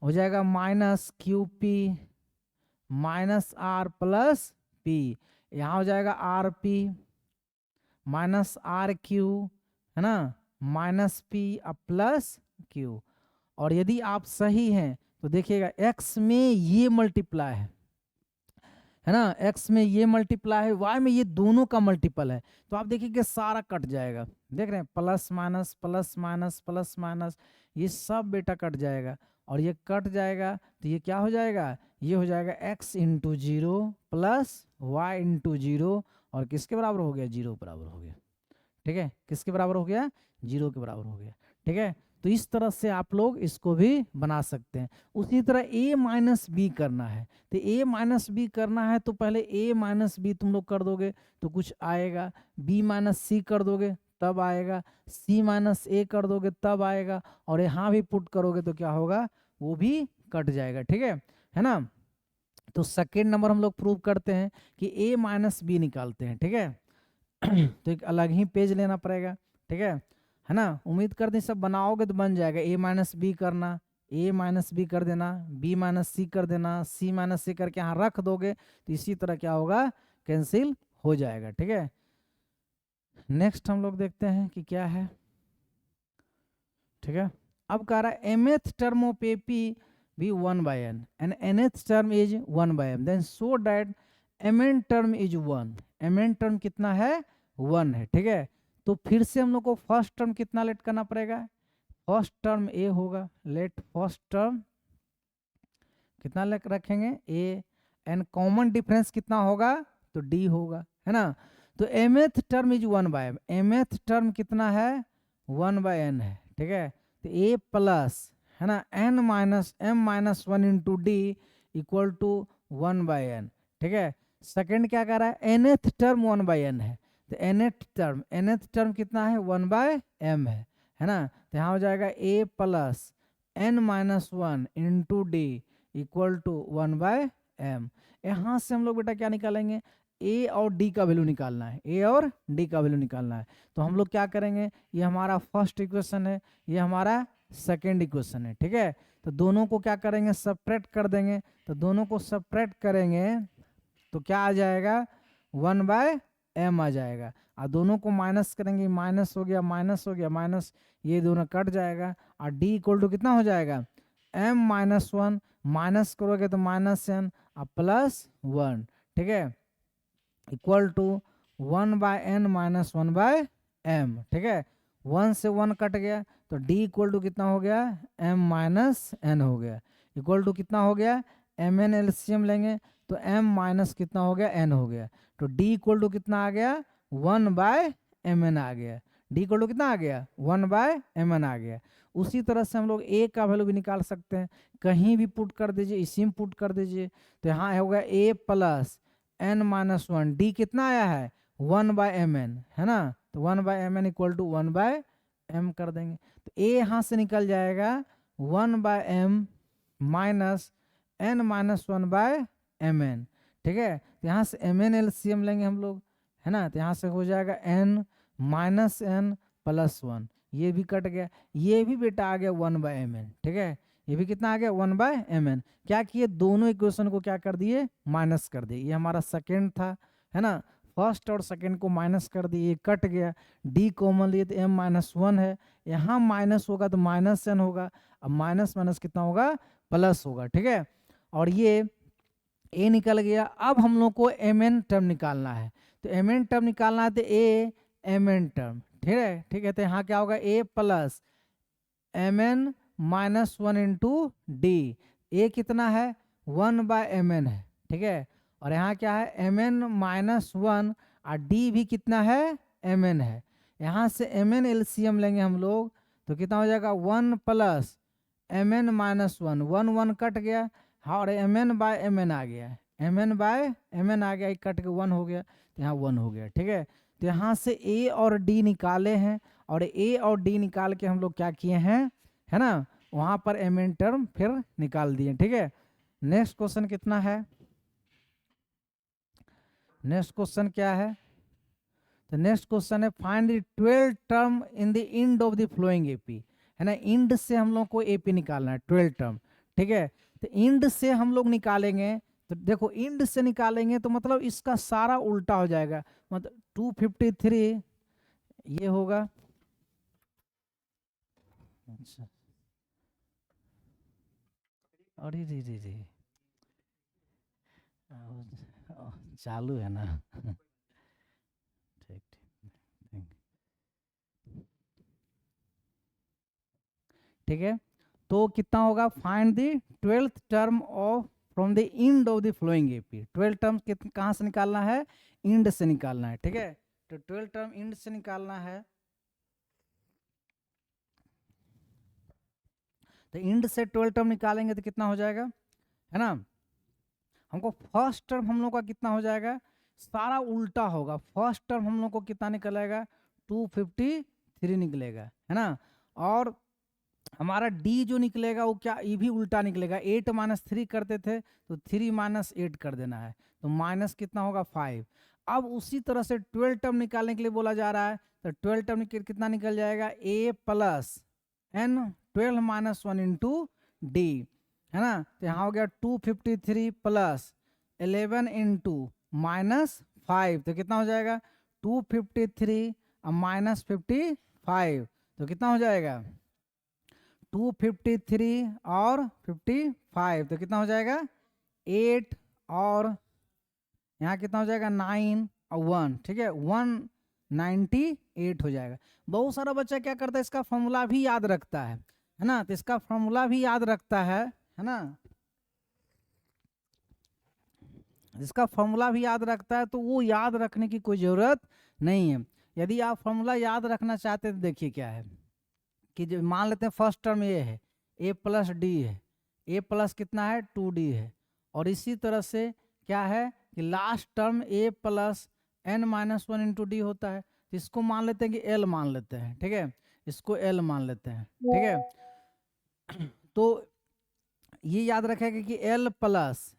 हो जाएगा minus q p minus r plus p, यहाँ हो जाएगा r p minus r q, है ना, माइनस पी प्लस क्यू। और यदि आप सही हैं तो देखिएगा x में ये मल्टीप्लाई है ना, x में ये मल्टीप्लाई है, y में ये दोनों का मल्टीपल है, तो आप देखिए कि सारा कट जाएगा, देख रहे हैं, plus minus plus minus plus minus, ये सब बेटा कट जाएगा, और ये कट जाएगा तो ये क्या हो जाएगा, ये हो जाएगा x into 0 plus y into 0, और किसके बराबर हो गया, 0 बराबर हो गया, ठीक है, किसके बराबर हो गया, 0 के बराबर हो गया, ठीक है। तो इस तरह से आप लोग इसको भी बना सकते हैं। उसी तरह a माइनस बी करना है, तो a माइनस बी करना है तो पहले a माइनस बी तुम लोग कर दोगे तो कुछ आएगा, b माइनस सी कर दोगे तब आएगा, c माइनस a कर दोगे तब आएगा, और यहाँ भी पुट करोगे तो क्या होगा, वो भी कट जाएगा। ठीक है ना। तो सेकेंड नंबर हम लोग प्रूव करते हैं कि a माइनस बी निकालते हैं। ठीक है तो एक अलग ही पेज लेना पड़ेगा। ठीक है ना। उम्मीद करते हैं सब बनाओगे तो बन जाएगा। a माइनस बी करना, a माइनस बी कर देना, b माइनस सी कर देना, c माइनस सी करके यहाँ रख दोगे तो इसी तरह क्या होगा, कैंसिल हो जाएगा। ठीक है। नेक्स्ट हम लोग देखते हैं कि क्या है। ठीक है, अब कह रहा है mth टर्म ऑफ AP भी 1/n and nth term is 1/m, then so that mn term is 1। mn term कितना है, 1 है। ठीक है, तो फिर से हम लोग को फर्स्ट टर्म कितना लेट करना पड़ेगा, फर्स्ट टर्म a होगा, लेट फर्स्ट टर्म कितना लेट रखेंगे, a, एंड कॉमन डिफरेंस कितना होगा, तो d होगा, है ना। तो mth term is 1/m, mth term कितना है, 1/n है। ठीक है, तो a प्लस, है ना, n minus m minus 1 into D equal to 1/n। ठीक है, सेकेंड क्या कह रहा है, nth टर्म 1/n है, तो nth टर्म कितना है, 1/m है ना। तो यहाँ हो जाएगा a plus n minus 1 into D equal to 1/m। यहाँ से हम लोग बेटा क्या निकालेंगे, a और d का वैल्यू निकालना है, a और d का वैल्यू निकालना है। तो हम लोग क्या करेंगे, ये हमारा फर्स्ट इक्वेशन है, ये हमारा सेकेंड इक्वेशन है। ठीक है, तो दोनों को क्या करेंगे, सब्ट्रैक्ट कर देंगे। तो दोनों को सब्ट्रैक्ट करेंगे तो क्या आ जाएगा, 1/m आ जाएगा, और दोनों को माइनस करेंगे, माइनस हो गया, माइनस हो गया, माइनस, ये दोनों कट जाएगा, और d इक्वल टू कितना हो जाएगा, m माइनस 1, माइनस करोगे तो माइनस n और प्लस 1। ठीक है, equal to 1/n minus 1/m। ठीक है, 1 से 1 कट गया तो d इक्वल टू कितना हो गया, m माइनस n हो गया, इक्वल टू कितना हो गया, mn एलसीएम लेंगे तो m माइनस कितना हो गया, n हो गया, तो d इक्वल टू कितना आ गया, 1/mn आ गया। d इक्वल टू कितना आ गया, 1/mn आ गया। उसी तरह से हम लोग a का वैल्यू भी निकाल सकते हैं, कहीं भी पुट कर दीजिए, इसी में पुट कर दीजिए, तो यहाँ होगा a plus n minus 1, D कितना आया है, 1/mn, है ना, तो 1/mn इक्वल टू 1/m कर देंगे, तो a यहाँ से निकल जाएगा 1/m minus n minus 1/mn। ठीक है, तो यहाँ से mn एलसीएम लेंगे हम लोग, है ना, तो यहाँ से हो जाएगा n माइनस n प्लस 1, ये भी कट गया, ये भी बेटा आ गया 1/mn। ठीक है, ये भी कितना आ गया, 1/mn। क्या किए, दोनों इक्वेशन को क्या कर दिए, माइनस कर दिए। ये हमारा सेकेंड था, है ना, फर्स्ट और सेकेंड को माइनस कर दिए, ये कट गया, डी कॉमन लिए तो m माइनस 1 है, यहाँ माइनस होगा तो माइनस n होगा, अब माइनस माइनस कितना होगा, प्लस होगा। ठीक है, और ये a निकल गया। अब हम लोग को mn टर्म निकालना है, तो mn टर्म निकालना है तो a mn टर्म, ठीक है, तो यहाँ क्या होगा, a plus mn minus 1 into D, A कितना है, 1/mn है। ठीक है, और यहाँ क्या है, mn माइनस 1 और d भी कितना है, mn है। यहाँ से mn एलसीएम लेंगे हम लोग तो कितना हो जाएगा, 1 प्लस mn माइनस 1, 1 कट गया, हाँ, और mn/mn आ गया, mn/mn आ गया, एक कट के 1 हो गया, तो यहाँ 1 हो गया। ठीक है, तो यहाँ से a और d निकाले हैं, और a और d निकाल के हम लोग क्या किए हैं, है ना, वहाँ पर mn टर्म फिर निकाल दिए। ठीक है, नेक्स्ट क्वेश्चन कितना है, नेक्स्ट क्वेश्चन क्या है, तो नेक्स्ट क्वेश्चन है find the 12 term in the end of the following AP, है ना, इंड से हम लोग को एपी निकालना है, 12 टर्म। ठीक है, तो इंड से हम लोग निकालेंगे, तो देखो इंड से निकालेंगे तो मतलब इसका सारा उल्टा हो जाएगा, मतलब 253 ये होगा, अच्छा, अरे जी जी जी चालू है ना ठीक ठीक, ठीक है, तो कितना होगा, find the 12th term of from the end of the following AP, 12 term कहाँ से निकालना है, इंड से निकालना है। ठीक है, तो 12 टर्म इंड से निकालना है, तो इंड से 12 टर्म निकालेंगे तो कितना हो जाएगा, है ना, हमको फर्स्ट टर्म हम लोग का कितना हो जाएगा, सारा उल्टा होगा, फर्स्ट टर्म हम लोग को कितना निकलेगा, 253 निकलेगा, है ना। और हमारा डी जो निकलेगा वो क्या, ये भी उल्टा निकलेगा। 8 - 3 करते थे तो 3 - 8 कर देना है, तो माइनस कितना होगा 5। अब उसी तरह से 12 टर्म निकालने के लिए बोला जा रहा है, तो 12 टर्म कितना निकल जाएगा, a plus n 12 - 1 into D, है ना। तो यहाँ हो गया 253 प्लस 11 इंटू -5, तो कितना हो जाएगा 253 माइनस 55, तो कितना हो जाएगा 253 और 55, तो कितना हो जाएगा 8 और यहाँ कितना हो जाएगा 9 और 1, ठीक है 198 हो जाएगा। बहुत सारा बच्चा क्या करता है, इसका फॉर्मूला भी याद रखता है ना। तो इसका फॉर्मूला भी याद रखता है ना। इसका फॉर्मूला भी याद रखता है, तो वो याद रखने की कोई ज़रूरत नहीं है। यदि आप फॉर्मूला याद रखना चाहते हैं तो देखिए क्या है कि जो मान लेते हैं फर्स्ट टर्म ये है a प्लस डी है, a प्लस कितना है 2d है, और इसी तरह से क्या है कि last term a plus n - 1 into D होता है। तो इसको मान लेते हैं कि l मान लेते हैं, ठीक है, इसको l मान लेते हैं, ठीक है। तो ये याद रखेगा कि l प्लस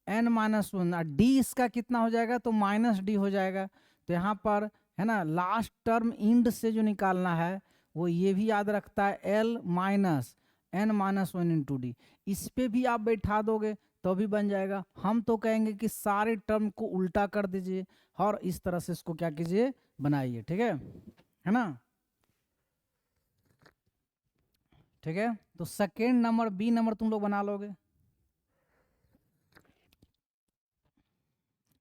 n - 1 और d इसका कितना हो जाएगा, तो -d हो जाएगा। तो यहाँ पर है ना लास्ट टर्म इंड से जो निकालना है वो ये भी याद रखता है l minus n - 1 into D. इस पे भी आप बैठा दोगे तो भी बन जाएगा। हम तो कहेंगे कि सारे टर्म को उल्टा कर दीजिए और इस तरह से इसको क्या कीजिए बनाइए, ठीक है ना। ठीक है, तो सेकेंड नंबर बी नंबर तुम लोग बना लोगे।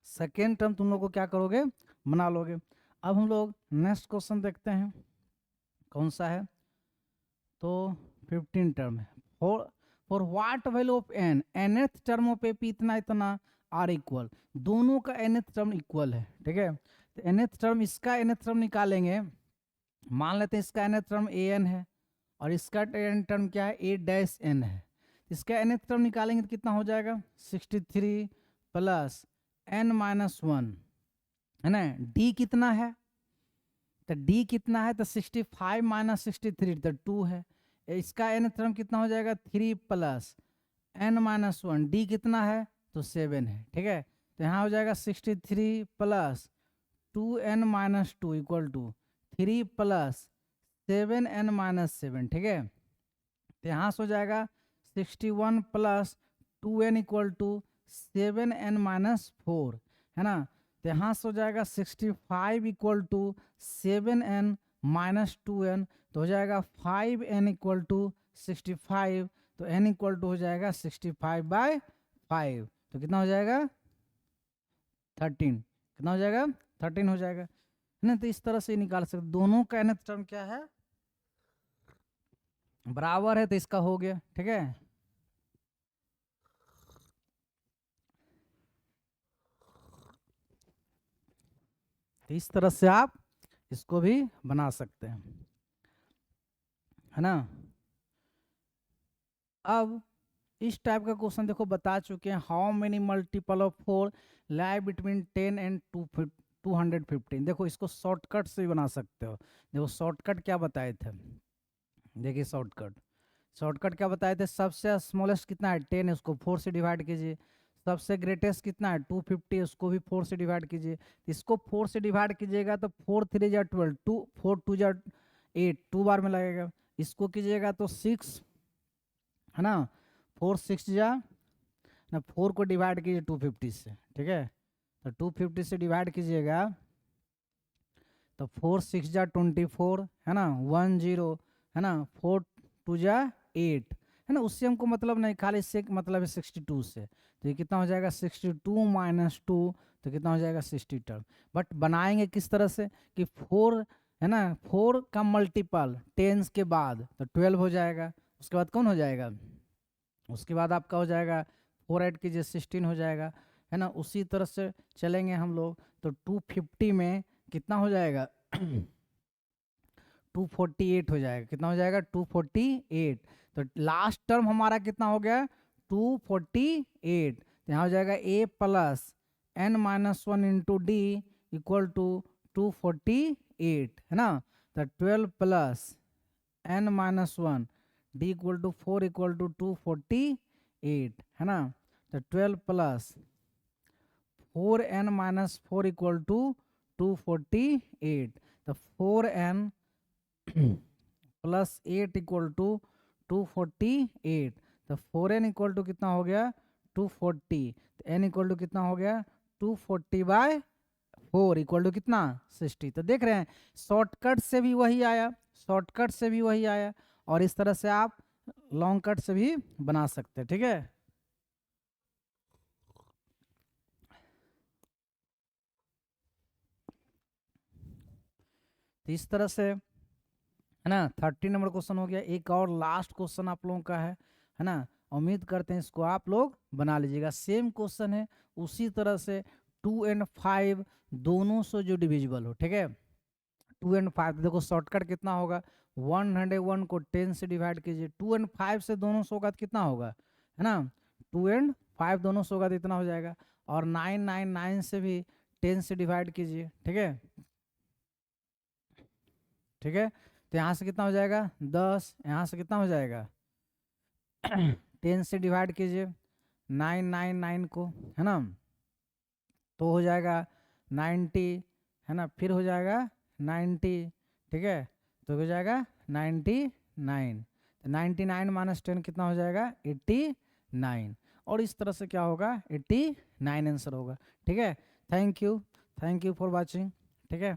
सेकेंड टर्म तुम लोग को क्या करोगे बना लोगे। अब हम लोग नेक्स्ट क्वेश्चन देखते हैं कौन सा है, तो 15 टर्म है। For what value of n, nth term of a p इतना इतना आर इक्वल, दोनों का nth टर्म इक्वल है, ठीक है। तो nth टर्म, इसका nth टर्म निकालेंगे, मान लेते हैं इसका nth टर्म an है और इसका nth टर्म क्या है a डैश n है। इसका nth टर्म निकालेंगे तो कितना हो जाएगा 63 प्लस n - 1, है ना। d कितना है, तो d कितना है, तो 65 - 63 तो 2 है। इसका nth टर्म कितना हो जाएगा 3 प्लस n - 1, d कितना है तो 7 है, ठीक है। तो यहाँ हो जाएगा 63 plus 2n - 2 equal to 3 plus 7n - 7, ठीक है। तो यहाँ से हो जाएगा 61 plus 2n equal to 7n - 4, है ना। तो यहाँ से हो जाएगा 65 इक्वल टू 7n - 2n, तो हो जाएगा 5n इक्वल टू 65, तो n इक्वल टू हो जाएगा 65/5, तो कितना हो जाएगा 13, कितना हो जाएगा 13 हो जाएगा, है ना। तो इस तरह से निकाल सकते, दोनों का nth टर्म क्या है बराबर है, तो इसका हो गया, ठीक है। तो इस तरह से आप इसको भी बना सकते हैं, है ना। अब इस टाइप का क्वेश्चन देखो बता चुके हैं, how many multiple of 4 lie between 10 and 215। देखो इसको शॉर्टकट से भी बना सकते हो। देखो शॉर्टकट क्या बताए थे, देखिए शॉर्टकट क्या बताए थे, सबसे स्मॉलेस्ट कितना है 10 है, उसको 4 से डिवाइड कीजिए। सबसे ग्रेटेस्ट कितना है 250, उसको भी 4 से डिवाइड कीजिए। इसको 4 से डिवाइड कीजिएगा तो 4 3 जा 12, 2 4 2 जा 8, 2 बार में लगेगा। इसको कीजिएगा तो 6, है ना, 4 6 जा ना, 4 को डिवाइड कीजिए 250 से, ठीक है। तो 250 से डिवाइड कीजिएगा तो 4 6 जा 24, है ना, 1 0, है ना, 4 2 जा 8, है ना। उससे हमको मतलब नहीं, खाली से मतलब है 62 से। तो ये कितना हो जाएगा 62 - 2, तो कितना हो जाएगा 62। बट बनाएंगे किस तरह से कि 4, है ना, 4 का मल्टीपल 10 के बाद तो 12 हो जाएगा। उसके बाद कौन हो जाएगा, उसके बाद आपका हो जाएगा 4 ऐड कीजिए 16 हो जाएगा, है ना। उसी तरह से चलेंगे हम लोग, तो 250 में कितना हो जाएगा 248 हो जाएगा, कितना हो जाएगा 248। तो लास्ट टर्म हमारा कितना हो गया 248, तो यहाँ हो जाएगा a plus n - 1 into D equal to 248 है ना। तो 12 plus n minus 1 d equal to 4 equal to 248 है ना। तो 12 plus 4n minus 4 equal to 248। तो 4n प्लस 8 इक्वल टू 248। तो 4n इक्वल टू कितना हो गया 240। तो n इक्वल टू कितना हो गया 240/4 इक्वल टू कितना 60। तो देख रहे हैं शॉर्टकट से भी वही आया, शॉर्टकट से भी वही आया, और इस तरह से आप लॉन्ग कट से भी बना सकते हैं। ठीक है, तो इस तरह से है ना 30 नंबर क्वेश्चन हो गया। एक और लास्ट क्वेश्चन आप लोगों का है ना। उम्मीद करते हैं इसको आप लोग बना लीजिएगा। सेम क्वेश्चन है, उसी तरह से 2 और 5 दोनों से जो डिविजिबल हो। ठीक है, 2 और 5 देखो शॉर्टकट कितना होगा 101 को 10 से डिवाइड कीजिए। 2 और 5 से दोनों से होगा तो कितना होगा है ना 2 और 5 दोनों से होगा तो इतना हो जाएगा। और 9 से भी 10 से डिवाइड कीजिए। ठीक है, ठीक है, तो यहाँ से कितना हो जाएगा 10, यहाँ से कितना हो जाएगा 10 से डिवाइड कीजिए 9 को है ना, तो हो जाएगा 90 है ना, फिर हो जाएगा 90। ठीक है, तो हो जाएगा 99। तो 99 माइनस 10 कितना हो जाएगा 89। और इस तरह से क्या होगा 89 आंसर होगा। ठीक है, थैंक यू फॉर वॉचिंग। ठीक है।